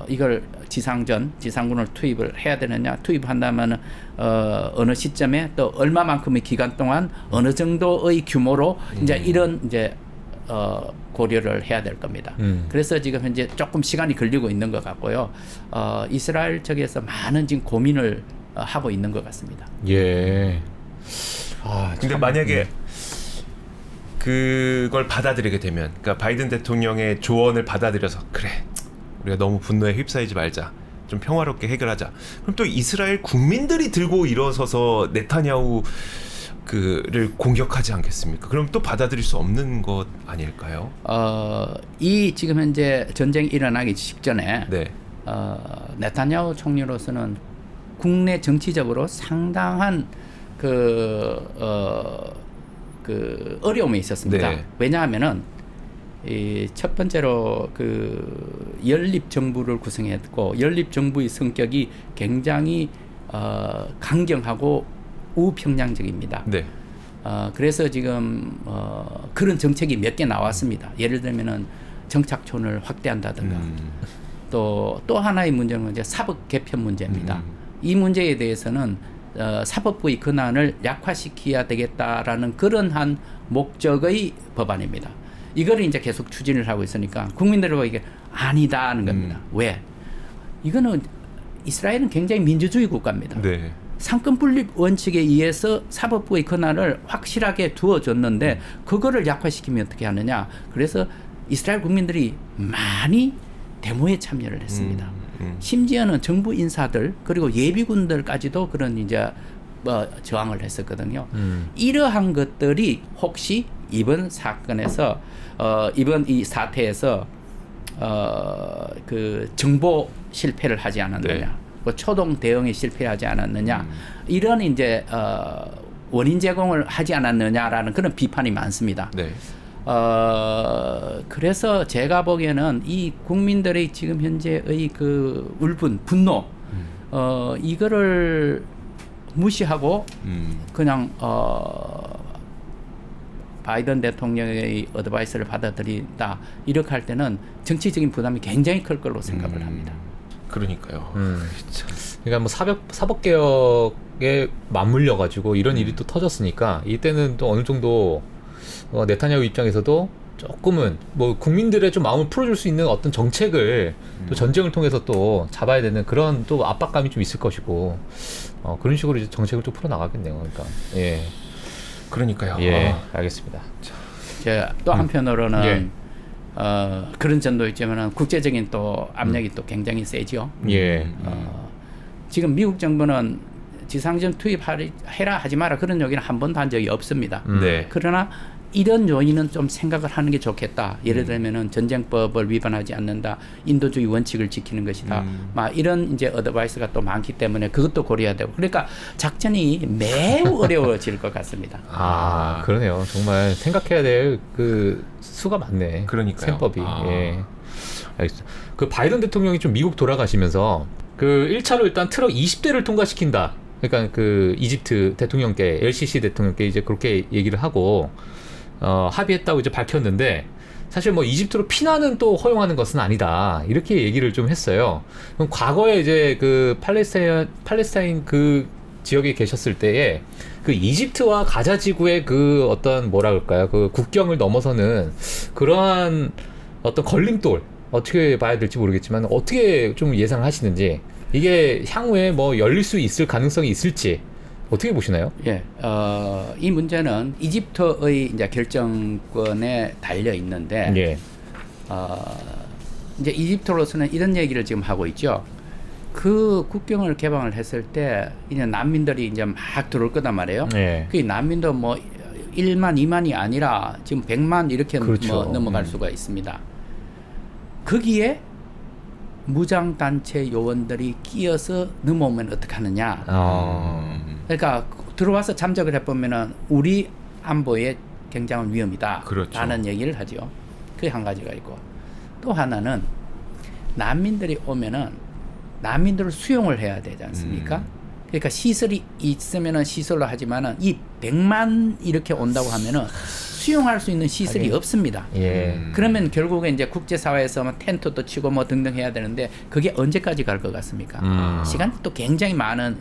이걸 지상군을 투입을 해야 되느냐, 투입한다면 어느 시점에 또 얼마만큼의 기간 동안 어느 정도의 규모로 이제 이런 이제 고려를 해야 될 겁니다. 그래서 지금 현재 조금 시간이 걸리고 있는 것 같고요. 이스라엘 측에서 많은 지금 고민을 하고 있는 것 같습니다. 예. 근데 만약에 그걸 받아들이게 되면, 그러니까 바이든 대통령의 조언을 받아들여서 그래, 우리가 너무 분노에 휩싸이지 말자, 좀 평화롭게 해결하자. 그럼 또 이스라엘 국민들이 들고 일어서서 네타냐후 를 공격하지 않겠습니까? 그럼 또 받아들일 수 없는 것 아닐까요? 이 지금 현재 전쟁이 일어나기 직전에 네. 네타냐후 총리로서는 국내 정치적으로 상당한 어려움이 있었습니다. 네. 왜냐하면은 첫 번째로 그 연립 정부를 구성했고 연립 정부의 성격이 굉장히 강경하고 우평양적입니다. 네. 그래서 지금 그런 정책이 몇 개 나왔습니다. 예를 들면은 정착촌을 확대한다든가 또 하나의 문제는 이제 사법 개편 문제입니다. 이 문제에 대해서는 사법부의 권한을 약화시켜야 되겠다라는 그런 한 목적의 법안입니다. 이걸 이제 계속 추진을 하고 있으니까 국민들이 이게 아니다 하는 겁니다. 왜? 이거는 이스라엘은 굉장히 민주주의 국가입니다. 네. 상권 분립 원칙에 의해서 사법부의 권한을 확실하게 두어줬는데 그거를 약화시키면 어떻게 하느냐. 그래서 이스라엘 국민들이 많이 데모에 참여를 했습니다. 심지어는 정부 인사들 그리고 예비군들까지도 그런 이제 저항을 했었거든요. 이러한 것들이 혹시 이번 사건에서 이번 이 사태에서 그 정보 실패를 하지 않았느냐, 네. 뭐 초동 대응에 실패하지 않았느냐, 이런 이제 원인 제공을 하지 않았느냐라는 그런 비판이 많습니다. 네. 그래서 제가 보기에는 이 국민들의 지금 현재의 그 울분, 분노, 이거를 무시하고 그냥 바이든 대통령의 어드바이스를 받아들인다 이렇게 할 때는 정치적인 부담이 굉장히 클 걸로 생각을 합니다. 그러니까요. 그러니까 뭐 사법 개혁에 맞물려 가지고 이런 일이 또 터졌으니까 이때는 또 어느 정도 네타냐후 입장에서도 조금은 뭐 국민들의 좀 마음을 풀어줄 수 있는 어떤 정책을 또 전쟁을 통해서 또 잡아야 되는 그런 또 압박감이 좀 있을 것이고 그런 식으로 이제 정책을 좀 풀어 나가겠네요. 그러니까 예. 그러니까요. 예, 알겠습니다. 또 한편으로는 예. 그런 점도 있지만은 국제적인 또 압력이 또 굉장히 세죠. 예. 지금 미국 정부는 지상전 투입해라 하지 마라 그런 얘기는 한 번도 한 적이 없습니다. 네. 그러나 이런 요인은 좀 생각을 하는 게 좋겠다. 예를 들면은 전쟁법을 위반하지 않는다. 인도주의 원칙을 지키는 것이다. 막 이런 이제 어드바이스가 또 많기 때문에 그것도 고려해야 되고. 그러니까 작전이 매우 어려워질 것 같습니다. 그러네요. 정말 생각해야 될 그 수가 많네. 그러니까요. 셈법이. 예. 알겠습니다. 그 바이든 대통령이 좀 미국 돌아가시면서 그 1차로 일단 트럭 20대를 통과시킨다. 그러니까 그 이집트 대통령께 LCC 대통령께 이제 그렇게 얘기를 하고 합의했다고 이제 밝혔는데 사실 뭐 이집트로 피난은 또 허용하는 것은 아니다 이렇게 얘기를 좀 했어요. 그럼 과거에 이제 그 팔레스타인 그 지역에 계셨을 때에 그 이집트와 가자 지구의 그 어떤 뭐라 그럴까요? 그 국경을 넘어서는 그러한 어떤 걸림돌 어떻게 봐야 될지 모르겠지만 어떻게 좀 예상을 하시는지 이게 향후에 뭐 열릴 수 있을 가능성이 있을지 어떻게 보시나요? 예, 이 문제는 이집트의 이제 결정권에 달려 있는데, 예. 이제 이집트로서는 이런 얘기를 지금 하고 있죠. 그 국경을 개방을 했을 때 이제 난민들이 이제 막 들어올 거단 말이에요. 예. 그 난민도 뭐 1만, 2만이 아니라 지금 100만 이렇게 그렇죠. 뭐 넘어갈 수가 있습니다. 거기에 무장단체 요원들이 끼어서 넘어오면 어떡하느냐. 그러니까 들어와서 잠적을 해보면은 우리 안보에 굉장한 위험이다. 그렇죠. 라는 얘기를 하죠. 그게 한 가지가 있고. 또 하나는 난민들이 오면은 난민들을 수용을 해야 되지 않습니까? 그러니까 시설이 있으면은 시설로 하지만은 이 100만 이렇게 온다고 하면은 수용할 수 있는 시설이 없습니다. 예. 그러면 결국에 이제 국제사회에서 뭐 텐트도 치고 뭐 등등 해야 되는데 그게 언제까지 갈 것 같습니까? 시간이 또 굉장히 많은,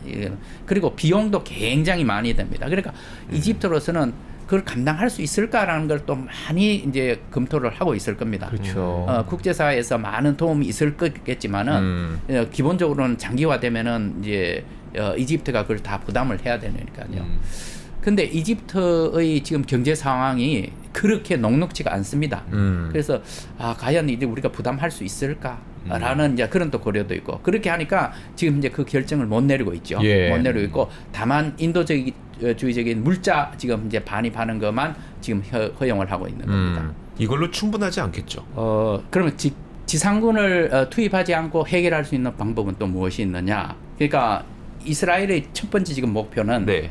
그리고 비용도 굉장히 많이 됩니다. 그러니까 이집트로서는 그걸 감당할 수 있을까라는 걸 또 많이 이제 검토를 하고 있을 겁니다. 그렇죠. 국제사회에서 많은 도움이 있을 거겠지만은 기본적으로는 장기화되면은 이제 이집트가 그걸 다 부담을 해야 되니까요. 근데 이집트의 지금 경제 상황이 그렇게 녹록지가 않습니다. 그래서 과연 이제 우리가 부담할 수 있을까라는 이제 그런 또 고려도 있고 그렇게 하니까 지금 이제 그 결정을 못 내리고 있죠. 예. 못 내리고 있고 다만 인도주의적인 물자 지금 이제 반입하는 것만 지금 허용을 하고 있는 겁니다. 이걸로 충분하지 않겠죠. 그러면 지상군을 투입하지 않고 해결할 수 있는 방법은 또 무엇이 있느냐? 그러니까 이스라엘의 첫 번째 지금 목표는 네.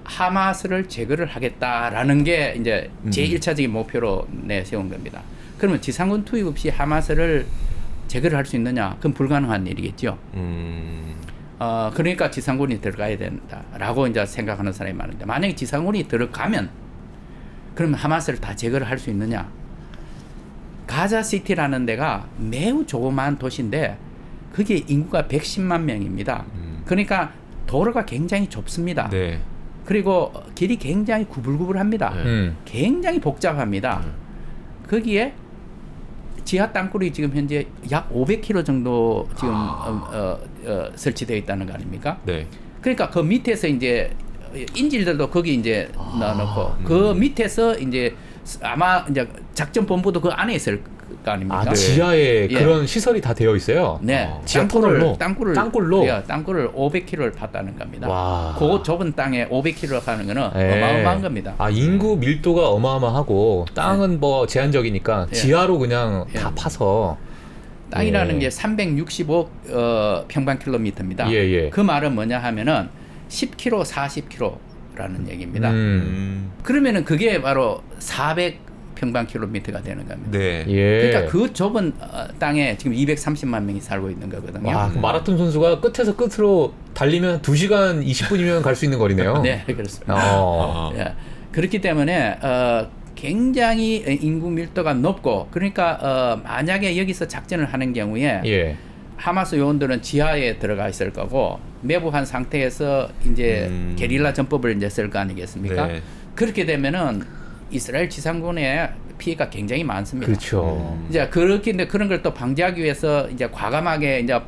하마스를 제거를 하겠다라는 게 이제 제1차적인 목표로 내세운 겁니다. 그러면 지상군 투입 없이 하마스를 제거를 할 수 있느냐? 그건 불가능한 일이겠죠. 그러니까 지상군이 들어가야 된다라고 이제 생각하는 사람이 많은데, 만약에 지상군이 들어가면 그러면 하마스를 다 제거를 할 수 있느냐? 가자시티라는 데가 매우 조그마한 도시인데 그게 인구가 110만 명입니다. 그러니까 도로가 굉장히 좁습니다. 네. 그리고 길이 굉장히 구불구불합니다. 굉장히 복잡합니다. 거기에 지하 땅굴이 지금 현재 약 500km 정도 지금 설치되어 있다는 거 아닙니까? 네. 그러니까 그 밑에서 이제 인질들도 거기 이제 넣어놓고 그 밑에서 이제 아마 이제 작전 본부도 그 안에 있을 거 아닙니까? 아, 지하에 예. 그런 시설이 다 되어 있어요. 네, 지하 터널로 땅굴로. 예, 땅굴을 500km를 팠다는 겁니다. 와. 그 좁은 땅에 500km 가는 거는 예. 어마어마한 겁니다. 아, 인구 밀도가 어마어마하고 땅은 뭐 제한적이니까 예. 지하로 그냥 예. 다 파서 땅이라는 예. 게 365 평방킬로미터입니다. 예, 예. 그 말은 뭐냐 하면은 10km, 40km라는 얘기입니다. 그러면은 그게 바로 400평방킬로미터가 되는 겁니다. 네. 예. 그러니까 그 좁은 땅에 지금 230만 명이 살고 있는 거거든요. 와, 그 마라톤 선수가 끝에서 끝으로 달리면 2시간 20분이면 갈 수 있는 거리네요. 네, 그렇습니다. 어. 예. 그렇기 때문에 굉장히 인구 밀도가 높고, 그러니까 만약에 여기서 작전을 하는 경우에 예. 하마스 요원들은 지하에 들어가 있을 거고 매부한 상태에서 이제 게릴라 전법을 이제 쓸 거 아니겠습니까? 네. 그렇게 되면은 이스라엘 지상군의 피해가 굉장히 많습니다. 그렇죠. 이제 그렇게 그런 걸 또 방지하기 위해서 이제 과감하게 이제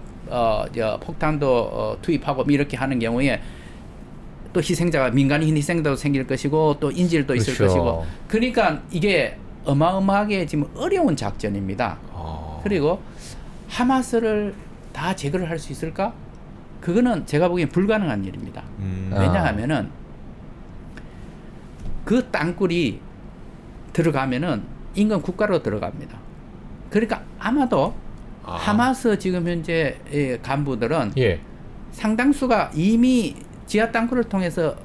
폭탄도 투입하고 이렇게 하는 경우에 또 희생자가 민간인 희생도 생길 것이고 또 인질도 있을 그렇죠. 것이고, 그러니까 이게 어마어마하게 지금 어려운 작전입니다. 그리고 하마스를 다 제거를 할 수 있을까? 그거는 제가 보기엔 불가능한 일입니다. 왜냐하면은 그 땅굴이 들어가면은 인근 국가로 들어갑니다. 그러니까 아마도 하마스 지금 현재 간부들은 예. 상당수가 이미 지하 땅굴을 통해서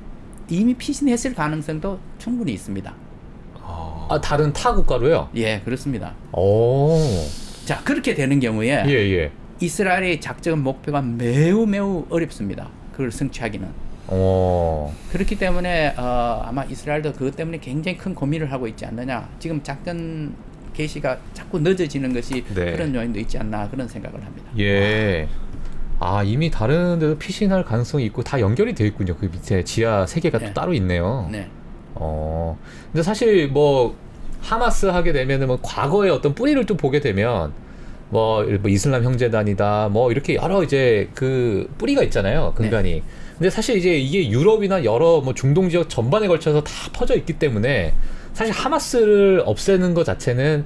이미 피신했을 가능성도 충분히 있습니다. 아, 다른 타 국가로요? 예, 그렇습니다. 오. 자, 그렇게 되는 경우에 예, 예. 이스라엘의 작전 목표가 매우 어렵습니다. 그걸 성취하기는. 그렇기 때문에 아마 이스라엘도 그것 때문에 굉장히 큰 고민을 하고 있지 않느냐. 지금 작전 개시가 자꾸 늦어지는 것이 네. 그런 요인도 있지 않나, 그런 생각을 합니다. 예. 아, 이미 다른 데도 피신할 가능성이 있고 다 연결이 되어 있군요. 그 밑에 지하 세계가 네. 또 따로 있네요. 네. 근데 사실 뭐 하마스 하게 되면은 뭐 과거의 어떤 뿌리를 좀 보게 되면 뭐 이슬람 형제단이다 뭐 이렇게 여러 이제 그 뿌리가 있잖아요. 근간이. 근데 사실 이제 이게 유럽이나 여러 뭐 중동 지역 전반에 걸쳐서 다 퍼져 있기 때문에 사실 하마스를 없애는 것 자체는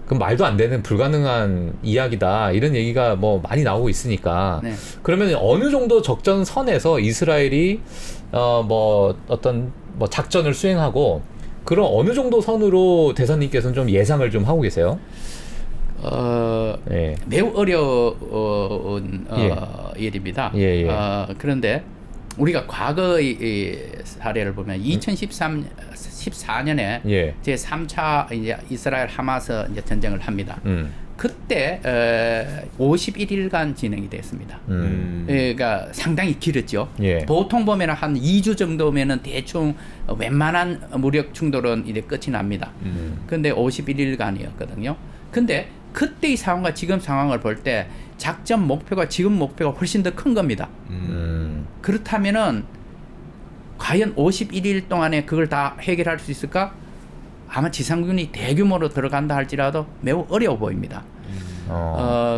그 말도 안 되는 불가능한 이야기다, 이런 얘기가 뭐 많이 나오고 있으니까. 네. 그러면 어느 정도 적전선에서 이스라엘이 뭐 어떤 뭐 작전을 수행하고 그런 어느 정도 선으로 대사님께서는 좀 예상을 좀 하고 계세요? 예. 매우 어려운 일입니다. 예, 예. 그런데 우리가 과거의 이 사례를 보면 2014년에 예. 제 3차 이제 이스라엘 하마스 이제 전쟁을 합니다. 그때 51일간 진행이 됐습니다. 그러니까 상당히 길었죠. 예. 보통 보면 한 2주 정도면은 대충 웬만한 무력 충돌은 이제 끝이 납니다. 근데 51일간이었거든요. 근데 그때의 상황과 지금 상황을 볼 때 작전 목표가 지금 목표가 훨씬 더 큰 겁니다. 그렇다면은 과연 51일 동안에 그걸 다 해결할 수 있을까? 아마 지상군이 대규모로 들어간다 할지라도 매우 어려워 보입니다.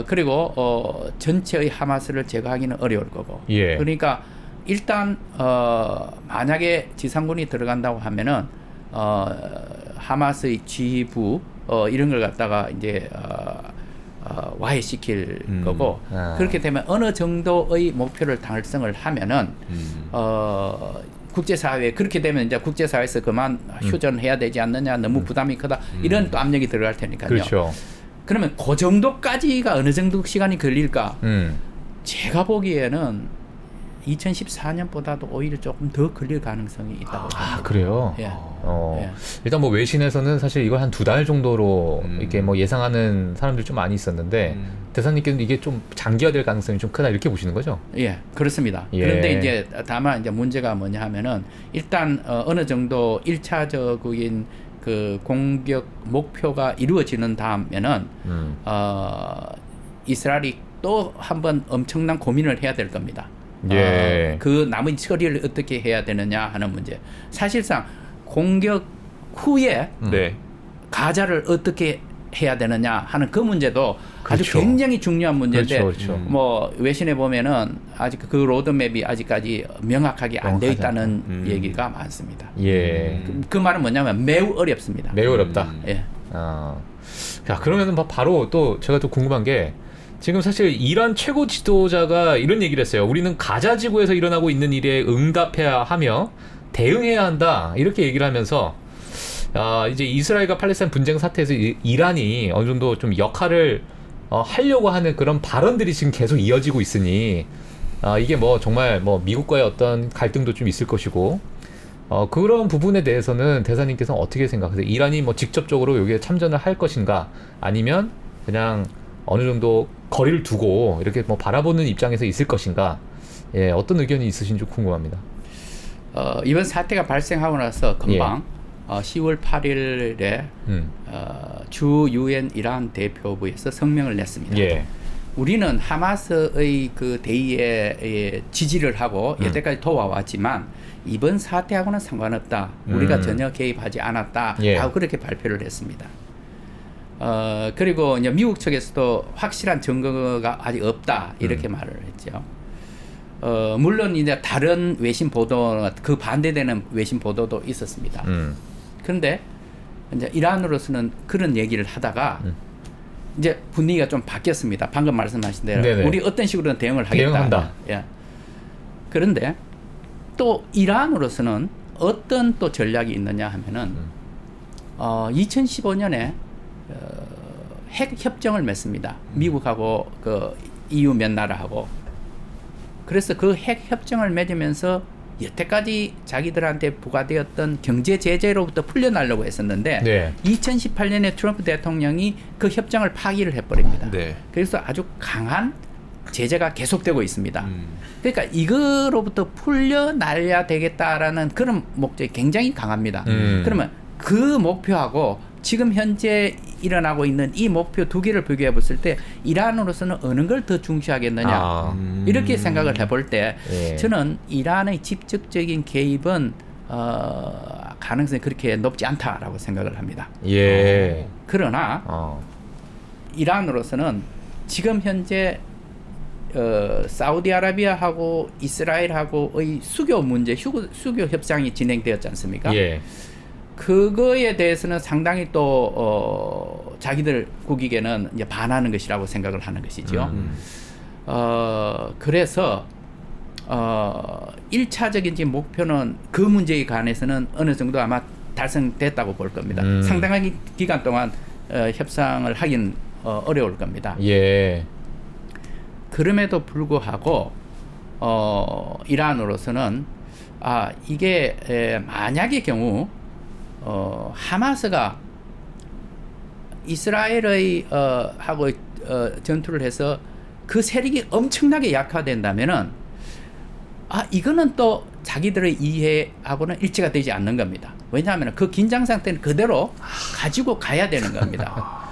그리고 전체의 하마스를 제거하기는 어려울 거고. 예. 그러니까 일단 만약에 지상군이 들어간다고 하면은 하마스의 지휘부 이런 걸 갖다가 이제 와해시킬 거고, 그렇게 되면 어느 정도의 목표를 달성을 하면은 국제사회, 그렇게 되면 이제 국제사회에서 그만 휴전해야 되지 않느냐, 너무 부담이 크다, 이런 또 압력이 들어갈 테니까요. 그렇죠. 그러면 그 정도까지가 어느 정도 시간이 걸릴까? 제가 보기에는 2014년보다도 오히려 조금 더 걸릴 가능성이 있다고 봅니다. 그래요? 예. 예. 일단 뭐 외신에서는 사실 이걸 한 2달 정도로 이렇게 뭐 예상하는 사람들이 좀 많이 있었는데 대사님께서는 이게 좀 장기화될 가능성이 좀 크다 이렇게 보시는 거죠? 예, 그렇습니다. 예. 그런데 이제 다만 이제 문제가 뭐냐 하면은 일단 어느 정도 1차적인 그 공격 목표가 이루어지는 다음에는 이스라엘이 또 한번 엄청난 고민을 해야 될 겁니다. 예. 그 남은 처리를 어떻게 해야 되느냐 하는 문제. 사실상 공격 후에 네. 가자를 어떻게 해야 되느냐 하는 그 문제도 아주 그렇죠. 굉장히 중요한 문제인데 그렇죠. 뭐 외신에 보면은 아직 그 로드맵이 아직까지 명확하게 안 돼 있다는 얘기가 많습니다. 예. 그 말은 뭐냐면 매우 어렵습니다. 매우 어렵다. 예. 자, 그러면은 바로 또 제가 또 궁금한 게 지금 사실 이란 최고 지도자가 이런 얘기를 했어요. 우리는 가자 지구에서 일어나고 있는 일에 응답해야 하며 대응해야 한다. 이렇게 얘기를 하면서 이제 이스라엘과 팔레스타인 분쟁 사태에서 이란이 어느 정도 좀 역할을 하려고 하는 그런 발언들이 지금 계속 이어지고 있으니 이게 뭐 정말 뭐 미국과의 어떤 갈등도 좀 있을 것이고 그런 부분에 대해서는 대사님께서는 어떻게 생각하세요? 이란이 뭐 직접적으로 여기에 참전을 할 것인가 아니면 그냥 어느 정도 거리를 두고 이렇게 뭐 바라보는 입장에서 있을 것인가? 예, 어떤 의견이 있으신지 궁금합니다. 이번 사태가 발생하고 나서 금방 10월 8일에 주 UN 이란 대표부에서 성명을 냈습니다. 예. 우리는 하마스의 그 대의에 지지를 하고 여태까지 도와왔지만 이번 사태하고는 상관없다. 우리가 전혀 개입하지 않았다. 예. 하고 그렇게 발표를 했습니다. 그리고 이제 미국 측에서도 확실한 증거가 아직 없다. 이렇게 말을 했죠. 물론 이제 다른 외신 보도, 그 반대되는 외신 보도도 있었습니다. 그런데 이제 이란으로서는 그런 얘기를 하다가 이제 분위기가 좀 바뀌었습니다. 방금 말씀하신 대로 네네. 우리 어떤 식으로든 대응을 하겠다. 대응한다. 예. 그런데 또 이란으로서는 어떤 또 전략이 있느냐 하면은 2015년에 핵 협정을 맺습니다. 미국하고 그 EU 몇 나라하고. 그래서 그 핵 협정을 맺으면서 여태까지 자기들한테 부과되었던 경제 제재로부터 풀려나려고 했었는데 네. 2018년에 트럼프 대통령이 그 협정을 파기를 해버립니다. 네. 그래서 아주 강한 제재가 계속되고 있습니다. 그러니까 이거로부터 풀려나야 되겠다라는 그런 목적이 굉장히 강합니다. 그러면 그 목표하고 지금 현재 일어나고 있는 이 목표 두 개를 비교해 봤을 때 이란으로서는 어느 걸 더 중시하겠느냐 이렇게 생각을 해볼 때 예. 저는 이란의 직접적인 개입은 가능성이 그렇게 높지 않다라고 생각을 합니다. 예. 그러나 이란으로서는 지금 현재 사우디아라비아하고 이스라엘하고의 수교 문제, 수교 협상이 진행되었지 않습니까? 예. 그거에 대해서는 상당히 또 자기들 국익에는 이제 반하는 것이라고 생각을 하는 것이죠. 그래서 1차적인 지금 목표는 그 문제에 관해서는 어느 정도 아마 달성됐다고 볼 겁니다. 상당한 기간 동안 협상을 하긴 어려울 겁니다. 예. 그럼에도 불구하고 이란으로서는 이게 만약의 경우 하마스가 이스라엘의 하고 전투를 해서 그 세력이 엄청나게 약화된다면은 이거는 또 자기들의 이해하고는 일치가 되지 않는 겁니다. 왜냐하면 그 긴장 상태는 그대로 가지고 가야 되는 겁니다.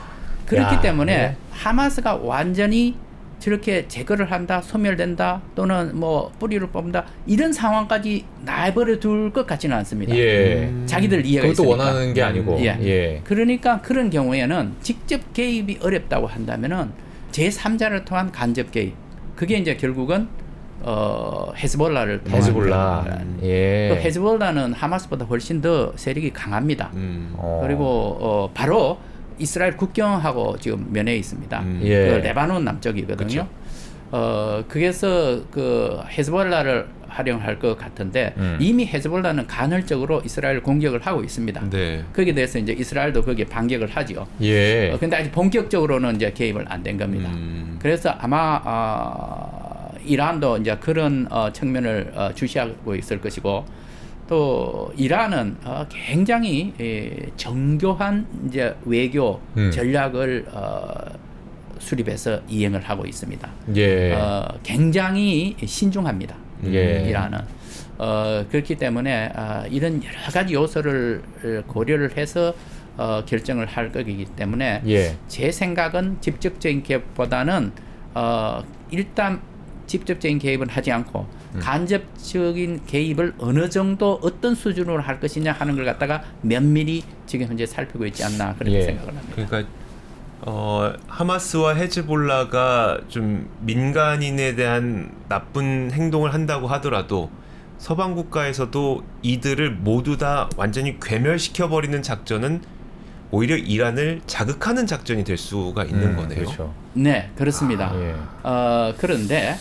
그렇기 때문에 하마스가 완전히 저렇게 제거를 한다, 소멸된다, 또는 뭐 뿌리를 뽑는다 이런 상황까지 내버려 둘 것 같지는 않습니다. 예. 자기들 이해가 그것도 있으니까. 원하는 게 아니고. 예. 예. 그러니까 그런 경우에는 직접 개입이 어렵다고 한다면은 제3자를 통한 간접 개입. 그게 이제 결국은 헤즈볼라를 통한 헤즈볼라. 예. 또 헤즈볼라는 하마스보다 훨씬 더 세력이 강합니다. 그리고 바로 이스라엘 국경하고 지금 면해 있습니다. 예. 그 레바논 남쪽이거든요. 그래서 그 헤즈볼라를 활용할 것 같은데 이미 헤즈볼라는 간헐적으로 이스라엘 공격을 하고 있습니다. 네. 거기에 대해서 이제 이스라엘도 거기에 반격을 하죠. 예. 근데 아직 본격적으로는 이제 개입을 안 된 겁니다. 그래서 아마 이란도 이제 그런 측면을 주시하고 있을 것이고 또 이란은 굉장히 정교한 이제 외교 전략을 수립해서 이행을 하고 있습니다. 예. 굉장히 신중합니다. 예. 이란은 그렇기 때문에 이런 여러 가지 요소를 고려를 해서 결정을 할 거기 때문에 예. 제 생각은 직접적인 개입보다는 일단 직접적인 개입은 하지 않고 간접적인 개입을 어느 정도 어떤 수준으로 할 것이냐 하는 걸 갖다가 면밀히 지금 현재 살피고 있지 않나 그렇게 예. 생각을 합니다. 그러니까 하마스와 헤즈볼라가 좀 민간인에 대한 나쁜 행동을 한다고 하더라도 서방 국가에서도 이들을 모두 다 완전히 괴멸시켜버리는 작전은 오히려 이란을 자극하는 작전이 될 수가 있는 거네요. 그렇죠. 네, 그렇습니다. 예. 그런데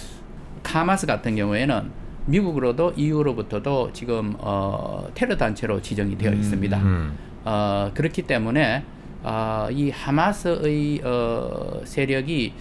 하마스 같은 경우에는 미국으로도 EU로부터도 지금 테러 단체로 지정이 되어 있습니다. 그렇기 때문에 이 하마스의 세력이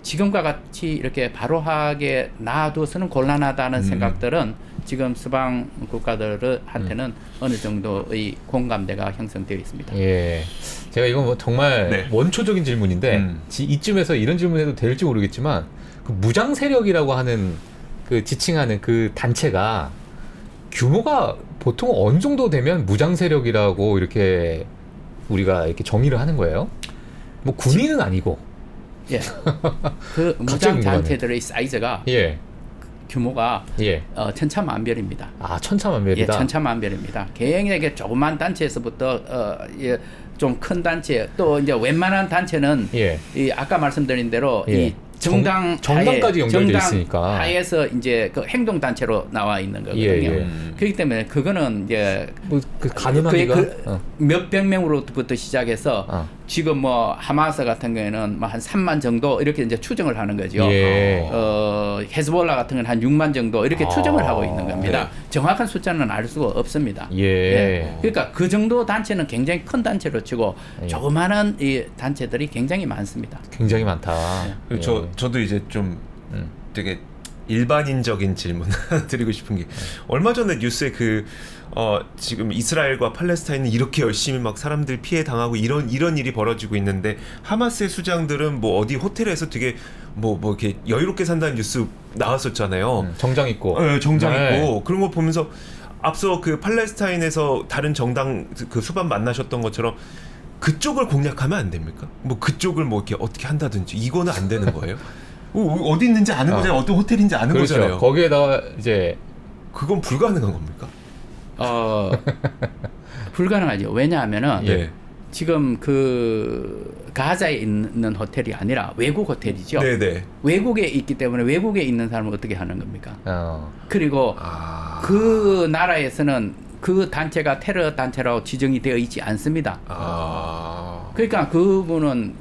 지금과 같이 이렇게 바로하게 놔둬서는 곤란하다는 생각들은 지금 서방 국가들한테는 어느 정도의 공감대가 형성되어 있습니다. 예. 제가 이건 뭐 정말 네. 원초적인 질문인데 이쯤에서 이런 질문해도 될지 모르겠지만 그 무장 세력이라고 하는 그 지칭하는 그 단체가 규모가 보통 어느 정도 되면 무장 세력이라고 이렇게 우리가 이렇게 정의를 하는 거예요? 뭐 군인은 아니고. 예. 그 무장 단체들의 사이즈가 예. 규모가 예. 천차만별입니다. 아, 천차만별이다. 예, 천차만별입니다. 굉장히 조그만 단체에서부터 좀 큰 단체 또 이제 웬만한 단체는 예. 이 아까 말씀드린 대로 예. 이 정당까지 연결돼 있으니까 하에서 이제 그 행동 단체로 나와 있는 거거든요. 예, 예. 그렇기 때문에 그거는 이제 뭐 그 가늠하기가 몇백 명으로부터 시작해서 지금 뭐 하마스 같은 경우에는 뭐 한 3만 정도 이렇게 이제 추정을 하는 거죠. 예. 헤즈볼라 같은 경우는 한 6만 정도 이렇게 추정을 하고 있는 겁니다. 네. 정확한 숫자는 알 수가 없습니다. 예. 예. 그러니까 그 정도 단체는 굉장히 큰 단체로 치고 예. 조그마한 이 단체들이 굉장히 많습니다. 굉장히 많다. 그리고 저도 이제 좀 되게 일반인적인 질문 드리고 싶은 게 얼마 전에 뉴스에 지금 이스라엘과 팔레스타인은 이렇게 열심히 막 사람들 피해 당하고 이런 일이 벌어지고 있는데 하마스의 수장들은 뭐 어디 호텔에서 되게 뭐 이렇게 여유롭게 산다는 뉴스 나왔었잖아요. 정장 입고. 네, 정장 네. 입고 그런 거 보면서 앞서 그 팔레스타인에서 다른 정당 그 수반 만나셨던 것처럼 그쪽을 공략하면 안 됩니까? 뭐 그쪽을 뭐 이렇게 어떻게 한다든지 이거는 안 되는 거예요? 어디 있는지 아는 거잖아요. 어떤 호텔인지 아는 그렇죠. 거잖아요. 거기에다가 이제 그건 불가능한 겁니까? 불가능하죠. 왜냐하면은 예. 지금 그 가자에 있는 호텔이 아니라 외국 호텔이죠. 네네. 외국에 있기 때문에 외국에 있는 사람은 어떻게 하는 겁니까? 어. 그리고 그 나라에서는 그 단체가 테러 단체라고 지정이 되어 있지 않습니다. 그러니까 그분은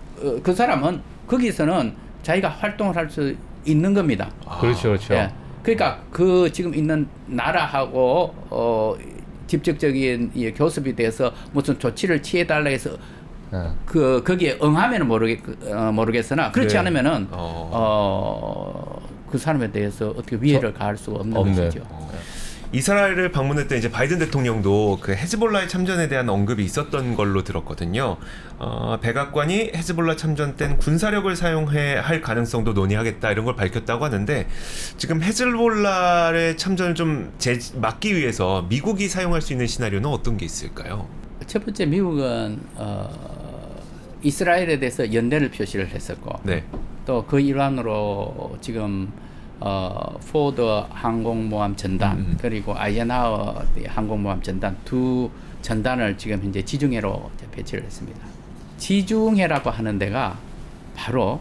그 사람은 거기서는 자기가 활동을 할 수 있는 겁니다. 그렇죠, 그렇죠. 예. 그러니까 그 지금 있는 나라하고 직접적인 이 교섭이 돼서 무슨 조치를 취해달라 해서 거기에 응하면은 모르겠으나 그렇지 네. 않으면은 그 사람에 대해서 어떻게 위해를 가할 수가 없는 것이죠. 이스라엘을 방문했던 이제 바이든 대통령도 그 헤즈볼라의 참전에 대한 언급이 있었던 걸로 들었거든요. 백악관이 헤즈볼라 참전 땐 군사력을 사용해 할 가능성도 논의하겠다 이런 걸 밝혔다고 하는데 지금 헤즈볼라의 참전을 좀 막기 위해서 미국이 사용할 수 있는 시나리오는 어떤 게 있을까요? 첫 번째 미국은 이스라엘에 대해서 연대를 표시를 했었고 네. 또 그 일환으로 지금 포드 항공모함 전단 그리고 아이젠하워 항공모함 전단 두 전단을 지금 현재 지중해로 배치를 했습니다. 지중해라고 하는 데가 바로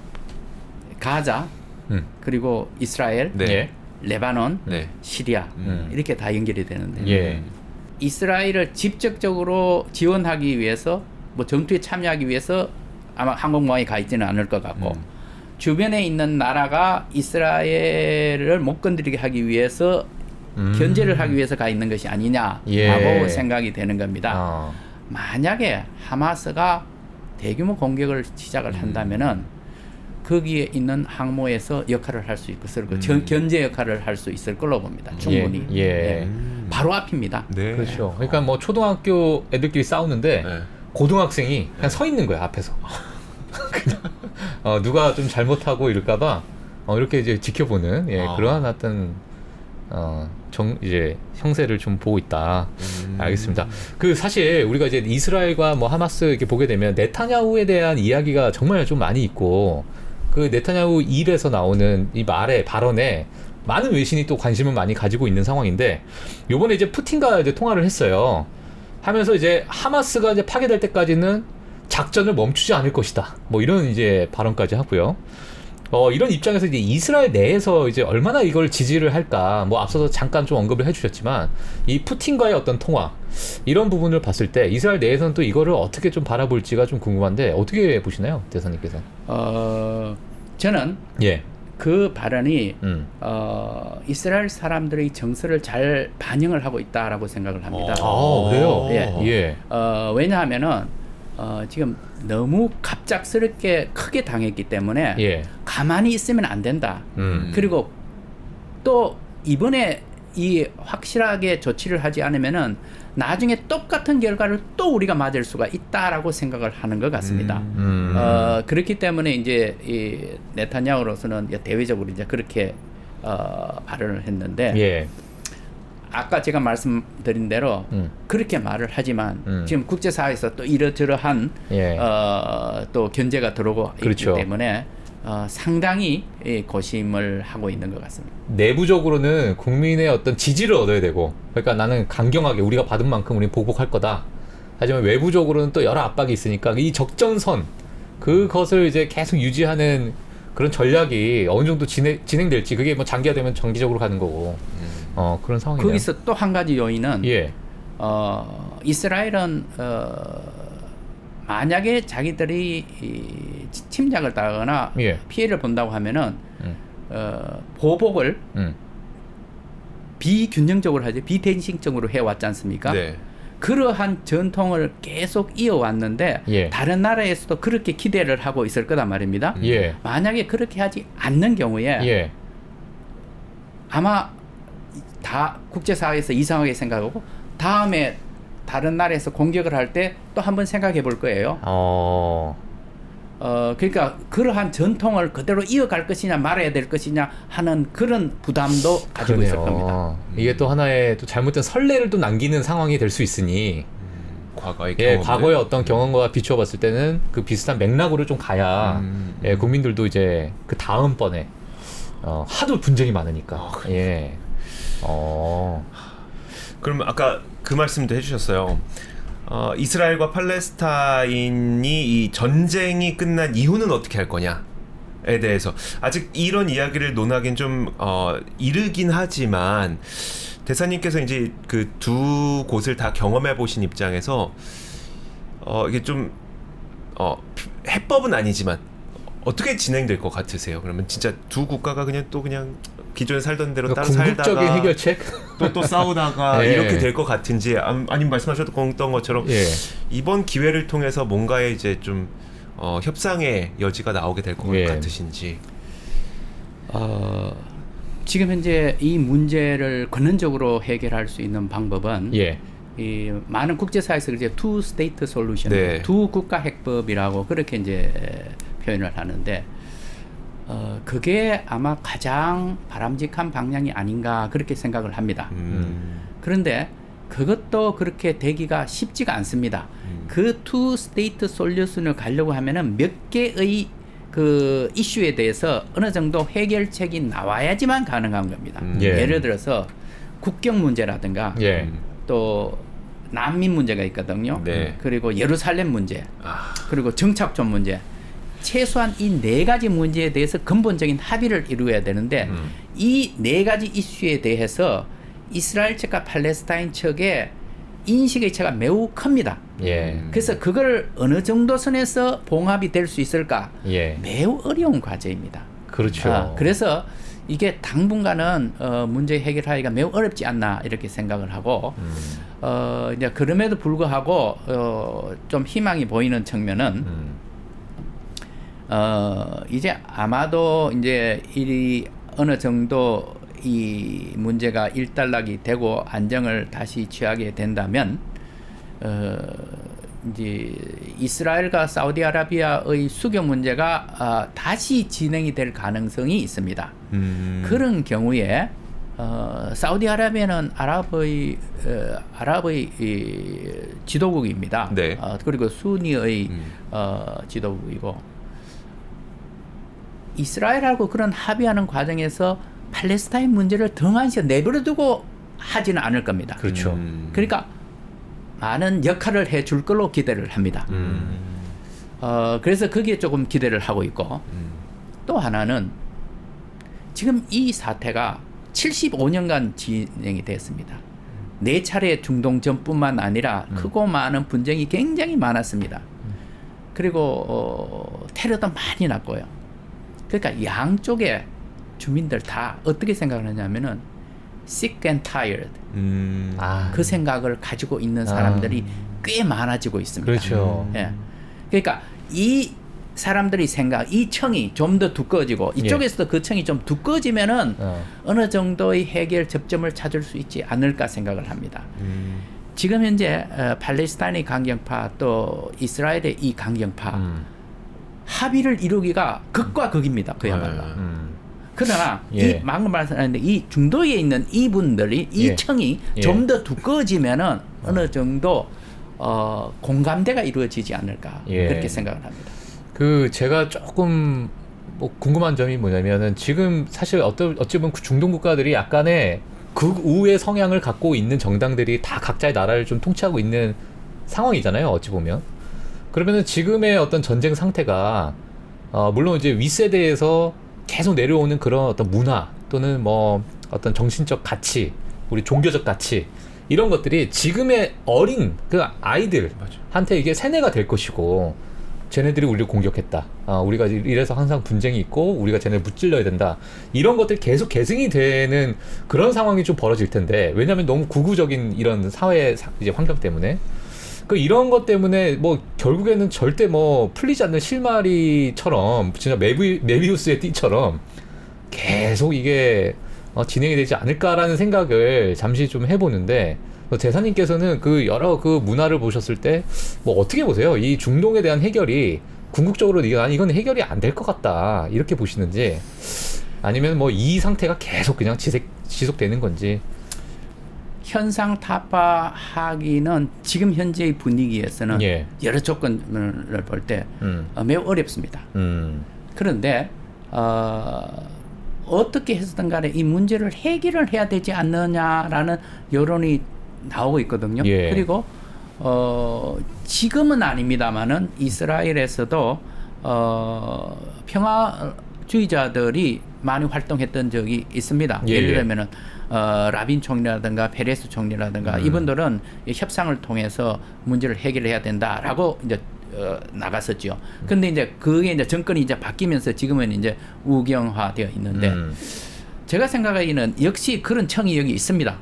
가자 그리고 이스라엘, 네. 레바논, 네. 시리아 이렇게 다 연결이 되는데 예. 이스라엘을 직접적으로 지원하기 위해서 뭐 전투에 참여하기 위해서 아마 항공모함이 가 있지는 않을 것 같고 주변에 있는 나라가 이스라엘을 못 건드리게 하기 위해서 견제를 하기 위해서 가 있는 것이 아니냐라고 예. 생각이 되는 겁니다. 만약에 하마스가 대규모 공격을 시작을 한다면은 거기에 있는 항모에서 역할을 할 수 있을 거, 견제 역할을 할 수 있을 걸로 봅니다. 충분히. 예. 바로 앞입니다. 네. 그렇죠. 그러니까 뭐 초등학교 애들끼리 싸우는데 네. 고등학생이 그냥 서 있는 거야 앞에서. 그냥 누가 좀 잘못하고 이럴까봐 이렇게 이제 지켜보는 그러한 어떤 이제 형세를 좀 보고 있다. 알겠습니다. 그 사실 우리가 이제 이스라엘과 뭐 하마스 이렇게 보게 되면 네타냐후에 대한 이야기가 정말 좀 많이 있고 그 네타냐후 입에서 나오는 이 발언에 많은 외신이 또 관심을 많이 가지고 있는 상황인데 요번에 이제 푸틴과 이제 통화를 했어요. 하면서 이제 하마스가 이제 파괴될 때까지는 작전을 멈추지 않을 것이다. 뭐 이런 이제 발언까지 하고요. 이런 입장에서 이제 이스라엘 내에서 이제 얼마나 이걸 지지를 할까, 뭐 앞서서 잠깐 좀 언급을 해주셨지만 이 푸틴과의 어떤 통화 이런 부분을 봤을 때 이스라엘 내에서는 또 이거를 어떻게 좀 바라볼지가 좀 궁금한데 어떻게 보시나요, 대사님께서? 저는 그 발언이 이스라엘 사람들의 정서를 잘 반영을 하고 있다라고 생각을 합니다. 그래요? 예. 왜냐하면은 지금 너무 갑작스럽게 크게 당했기 때문에 가만히 있으면 안 된다. 그리고 또 이번에 이 확실하게 조치를 하지 않으면은 나중에 똑같은 결과를 또 우리가 맞을 수가 있다라고 생각을 하는 것 같습니다. 그렇기 때문에 이제 이 네타냐후로서는 대외적으로 이제 그렇게 발언을 했는데 아까 제가 말씀드린 대로 그렇게 말을 하지만 지금 국제사회에서 또 이러저러한 또 견제가 들어오고 그렇죠. 있기 때문에 상당히 고심을 하고 있는 것 같습니다. 내부적으로는 국민의 어떤 지지를 얻어야 되고, 그러니까 나는 강경하게 우리가 받은 만큼 우리는 보복할 거다. 하지만 외부적으로는 또 여러 압박이 있으니까 이 적정선 그것을 이제 계속 유지하는 그런 전략이 어느 정도 진행될지, 그게 뭐 장기화되면 장기적으로 가는 거고 그런 상황이네요. 거기서 또 한 가지 요인은 이스라엘은 만약에 자기들이 침략을 당하거나 피해를 본다고 하면은 보복을 비균형적으로 하죠. 비대칭적으로 해왔지 않습니까? 그러한 전통을 계속 이어왔는데 다른 나라에서도 그렇게 기대를 하고 있을 거단 말입니다. 만약에 그렇게 하지 않는 경우에 아마 다 국제사회에서 이상하게 생각하고 다음에 다른 나라에서 공격을 할 때 또 한번 생각해 볼 거예요. 그러니까 그러한 전통을 그대로 이어갈 것이냐 말아야 될 것이냐 하는 그런 부담도 가지고 있을 겁니다. 이게 또 하나의 또 잘못된 선례를 또 남기는 상황이 될 수 있으니 과거의 어떤 경험과 비추어 봤을 때는 그 비슷한 맥락으로 좀 가야 국민들도 이제 그 다음번에 하도 분쟁이 많으니까 그럼 아까 그 말씀도 해주셨어요. 이스라엘과 팔레스타인이 이 전쟁이 끝난 이후는 어떻게 할 거냐에 대해서 아직 이런 이야기를 논하기는 좀 이르긴 하지만 대사님께서 이제 그 두 곳을 다 경험해 보신 입장에서 이게 좀 해법은 아니지만 어떻게 진행될 것 같으세요? 그러면 진짜 두 국가가 그냥 또 그냥 기존에 살던 대로 따로 궁극적인 살다가 해결책? 또 싸우다가 이렇게 될 것 같은지 아니면 말씀하셨던 것처럼 이번 기회를 통해서 뭔가의 이제 좀 협상의 여지가 나오게 될 것 같으신지. 지금 현재 이 문제를 근원적으로 해결할 수 있는 방법은 이 많은 국제사회에서 이제 투 스테이트 솔루션, 두 국가 해법이라고 그렇게 이제 표현을 하는데 그게 아마 가장 바람직한 방향이 아닌가 그렇게 생각을 합니다. 그런데 그것도 그렇게 되기가 쉽지가 않습니다. 그 투 스테이트 솔루션을 가려고 하면은 몇 개의 그 이슈에 대해서 어느 정도 해결책이 나와야지만 가능한 겁니다. 예를 들어서 국경 문제라든가 또 난민 문제가 있거든요. 그리고 예루살렘 문제, 그리고 정착촌 문제. 최소한 이 네 가지 문제에 대해서 근본적인 합의를 이루어야 되는데 이 네 가지 이슈에 대해서 이스라엘 측과 팔레스타인 측의 인식의 차가 매우 큽니다. 그래서 그걸 어느 정도 선에서 봉합이 될 수 있을까? 매우 어려운 과제입니다. 그렇죠. 그래서 이게 당분간은 문제 해결하기가 매우 어렵지 않나 이렇게 생각을 하고 이제 그럼에도 불구하고 좀 희망이 보이는 측면은 이제 아마도 이제 이 어느 정도 이 문제가 일단락이 되고 안정을 다시 취하게 된다면 이제 이스라엘과 사우디아라비아의 수교 문제가 다시 진행이 될 가능성이 있습니다. 그런 경우에 사우디아라비아는 아랍의 이 지도국입니다. 네. 그리고 순위의 지도국이고 이스라엘하고 그런 합의하는 과정에서 팔레스타인 문제를 등한시에 내버려두고 하지는 않을 겁니다. 그렇죠. 그러니까 많은 역할을 해줄 걸로 기대를 합니다. 그래서 거기에 조금 기대를 하고 있고 또 하나는 지금 이 사태가 75년간 진행이 됐습니다. 4차례 중동전뿐만 아니라 크고 많은 분쟁이 굉장히 많았습니다. 그리고 테러도 많이 났고요. 그러니까 양쪽의 주민들 다 어떻게 생각을 하냐면은 sick and tired 그 생각을 가지고 있는 사람들이 꽤 많아지고 있습니다. 그렇죠. 예. 그러니까 이 사람들이 이 청이 좀 더 두꺼워지고 이쪽에서도 그 청이 좀 두꺼워지면은 어느 정도의 해결 접점을 찾을 수 있지 않을까 생각을 합니다. 지금 현재 팔레스타인의 강경파 또 이스라엘의 이 강경파 합의를 이루기가 극과 극입니다. 그야말로. 그러나 이 방금 말씀하셨는데 이 중도에 있는 이분들이 이 청이 좀 더 두꺼워지면은 어느 정도 공감대가 이루어지지 않을까 그렇게 생각을 합니다. 그 제가 조금 뭐 궁금한 점이 뭐냐면은 지금 사실 어찌 보면 중동 국가들이 약간의 극우의 성향을 갖고 있는 정당들이 다 각자의 나라를 좀 통치하고 있는 상황이잖아요. 어찌 보면. 그러면은 지금의 어떤 전쟁 상태가 물론 이제 윗세대에서 계속 내려오는 그런 어떤 문화 또는 뭐 어떤 정신적 가치, 우리 종교적 가치 이런 것들이 지금의 어린 그 아이들한테 이게 세뇌가 될 것이고 쟤네들이 우리를 공격했다. 우리가 이래서 항상 분쟁이 있고 우리가 쟤네를 무찔러야 된다. 이런 것들이 계속 계승이 되는 그런 상황이 좀 벌어질 텐데 왜냐하면 너무 구구적인 이런 사회 이제 환경 때문에 그 이런 것 때문에 뭐 결국에는 절대 뭐 풀리지 않는 실마리처럼 진짜 메비우스의 띠처럼 계속 이게 진행이 되지 않을까라는 생각을 잠시 좀 해보는데 대사님께서는 그 여러 그 문화를 보셨을 때 뭐 어떻게 보세요? 이 중동에 대한 해결이 궁극적으로 이건 해결이 안 될 것 같다 이렇게 보시는지 아니면 뭐 이 상태가 계속 그냥 지속되는 건지. 현상 타파하기는 지금 현재의 분위기에서는 여러 조건을 볼 때 매우 어렵습니다. 그런데 어떻게 해서든 간에 이 문제를 해결을 해야 되지 않느냐라는 여론이 나오고 있거든요. 그리고 지금은 아닙니다만은 이스라엘에서도 평화주의자들이 많이 활동했던 적이 있습니다. 예를 들면은 라빈 총리라든가 페레스 총리라든가 이분들은 협상을 통해서 문제를 해결해야 된다라고 이제 나갔었죠. 근데 이제 그게 이제 정권이 이제 바뀌면서 지금은 이제 우경화되어 있는데 제가 생각하기에는 역시 그런 청이 여기 있습니다.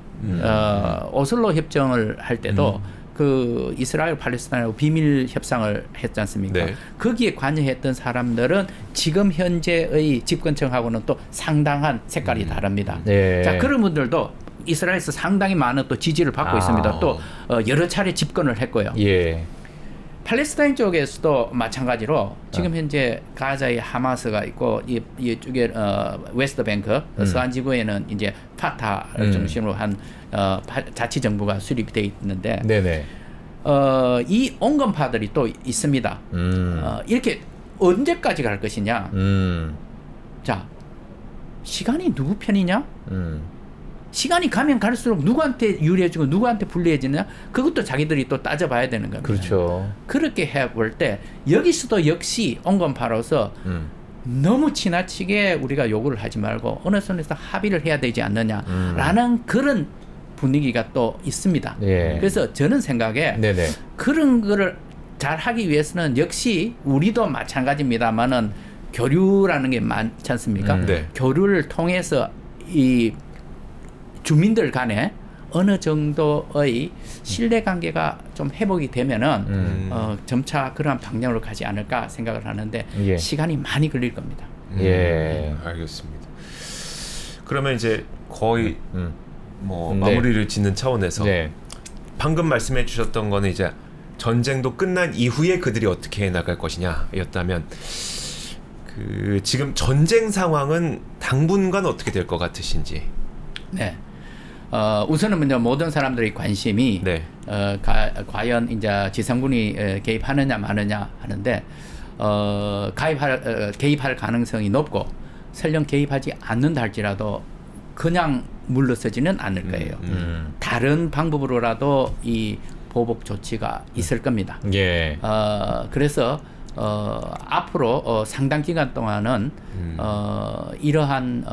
오슬로 협정을 할 때도 그 이스라엘 팔레스타인하고 비밀 협상을 했지 않습니까? 거기에 관여했던 사람들은 지금 현재의 집권층하고는 또 상당한 색깔이 다릅니다. 자, 그런 분들도 이스라엘에서 상당히 많은 또 지지를 받고 있습니다. 또 여러 차례 집권을 했고요. 팔레스타인 쪽에서도 마찬가지로 지금 현재 가자에 하마스가 있고 이쪽에 웨스트뱅크 서안 지구에는 이제 파타를 중심으로 한 자치정부가 수립이 돼 있는데 이 온건파들이 또 있습니다. 이렇게 언제까지 갈 것이냐? 자, 시간이 누구 편이냐? 시간이 가면 갈수록 누구한테 유리해지고 누구한테 불리해지느냐? 그것도 자기들이 또 따져봐야 되는 겁니다. 그렇죠. 그렇게 해볼 때 여기서도 역시 온건파로서 너무 지나치게 우리가 요구를 하지 말고 어느 선에서 합의를 해야 되지 않느냐라는 그런 분위기가 또 있습니다. 그래서 저는 생각에 그런 거를 잘 하기 위해서는 역시 우리도 마찬가지입니다만은 교류라는 게 많지 않습니까? 교류를 통해서 이 주민들 간에 어느 정도의 신뢰 관계가 좀 회복이 되면은 점차 그러한 방향으로 가지 않을까 생각을 하는데 예. 시간이 많이 걸릴 겁니다. 예. 알겠습니다. 그러면 이제 거의 뭐 네. 마무리를 짓는 차원에서 네. 방금 말씀해 주셨던 거는 이제 전쟁도 끝난 이후에 그들이 어떻게 나갈 것이냐였다면 그 지금 전쟁 상황은 당분간 어떻게 될 것 같으신지. 네. 우선은 먼저 모든 사람들의 관심이 네. 과연 이제 지상군이 개입하느냐 마느냐 하는데 개입할 가능성이 높고 설령 개입하지 않는다 할지라도 그냥 물러서지는 않을 거예요. 다른 방법으로라도 이 보복 조치가 있을 겁니다. 예. 그래서 앞으로 상당 기간 동안은 이러한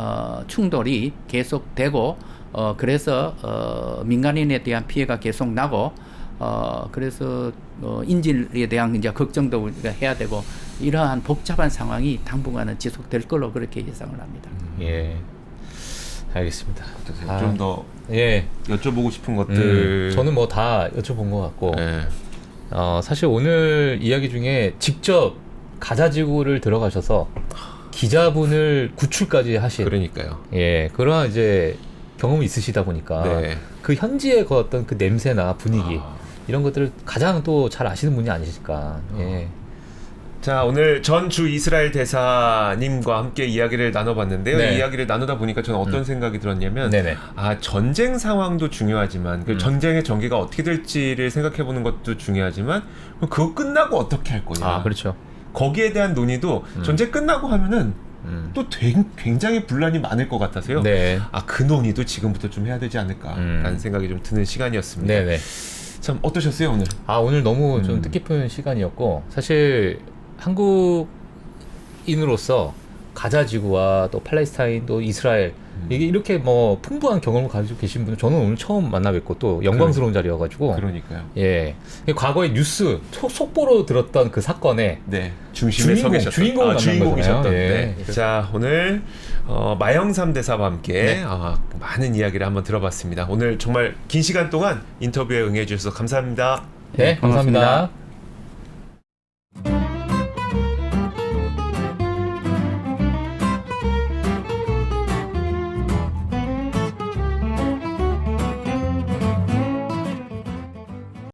충돌이 계속되고 그래서 민간인에 대한 피해가 계속 나고 그래서 인질에 대한 이제 걱정도 우리가 해야 되고 이러한 복잡한 상황이 당분간은 지속될 걸로 그렇게 예상을 합니다. 예. 알겠습니다. 좀 더 예. 여쭤보고 싶은 것들. 저는 뭐 다 여쭤본 것 같고 네. 사실 오늘 이야기 중에 직접 가자 지구를 들어가셔서 기자분을 구출까지 하신 그러니까요. 예 그러한 이제 경험이 있으시다 보니까 네. 그 현지의 그 어떤 그 냄새나 분위기 이런 것들을 가장 또 잘 아시는 분이 아니실까. 예. 자, 오늘 전 주 이스라엘 대사님과 함께 이야기를 나눠봤는데요. 네. 이 이야기를 나누다 보니까 저는 어떤 생각이 들었냐면 네네. 전쟁 상황도 중요하지만 그 전쟁의 전개가 어떻게 될지를 생각해보는 것도 중요하지만 그거 끝나고 어떻게 할 거냐. 그렇죠. 거기에 대한 논의도 전쟁 끝나고 하면은 또 굉장히 분란이 많을 것 같아서요. 네. 그 논의도 지금부터 좀 해야 되지 않을까라는 생각이 좀 드는 시간이었습니다. 네네. 참 어떠셨어요 오늘? 오늘 너무 좀 뜻깊은 시간이었고 사실 한국인으로서 가자 지구와 또 팔레스타인 또 이스라엘 이게 이렇게 뭐 풍부한 경험을 가지고 계신 분은 저는 오늘 처음 만나 뵙고 또 영광스러운 자리여가지고 그러니까요. 예 과거에 뉴스 속보로 들었던 그 사건에 네, 중심에 서 계셨던 주인공을 만난 주인공이셨던. 거잖아요. 네. 예. 자, 오늘 마영삼 대사와 함께 많은 이야기를 한번 들어봤습니다. 오늘 정말 긴 시간 동안 인터뷰에 응해주셔서 감사합니다. 네, 감사합니다.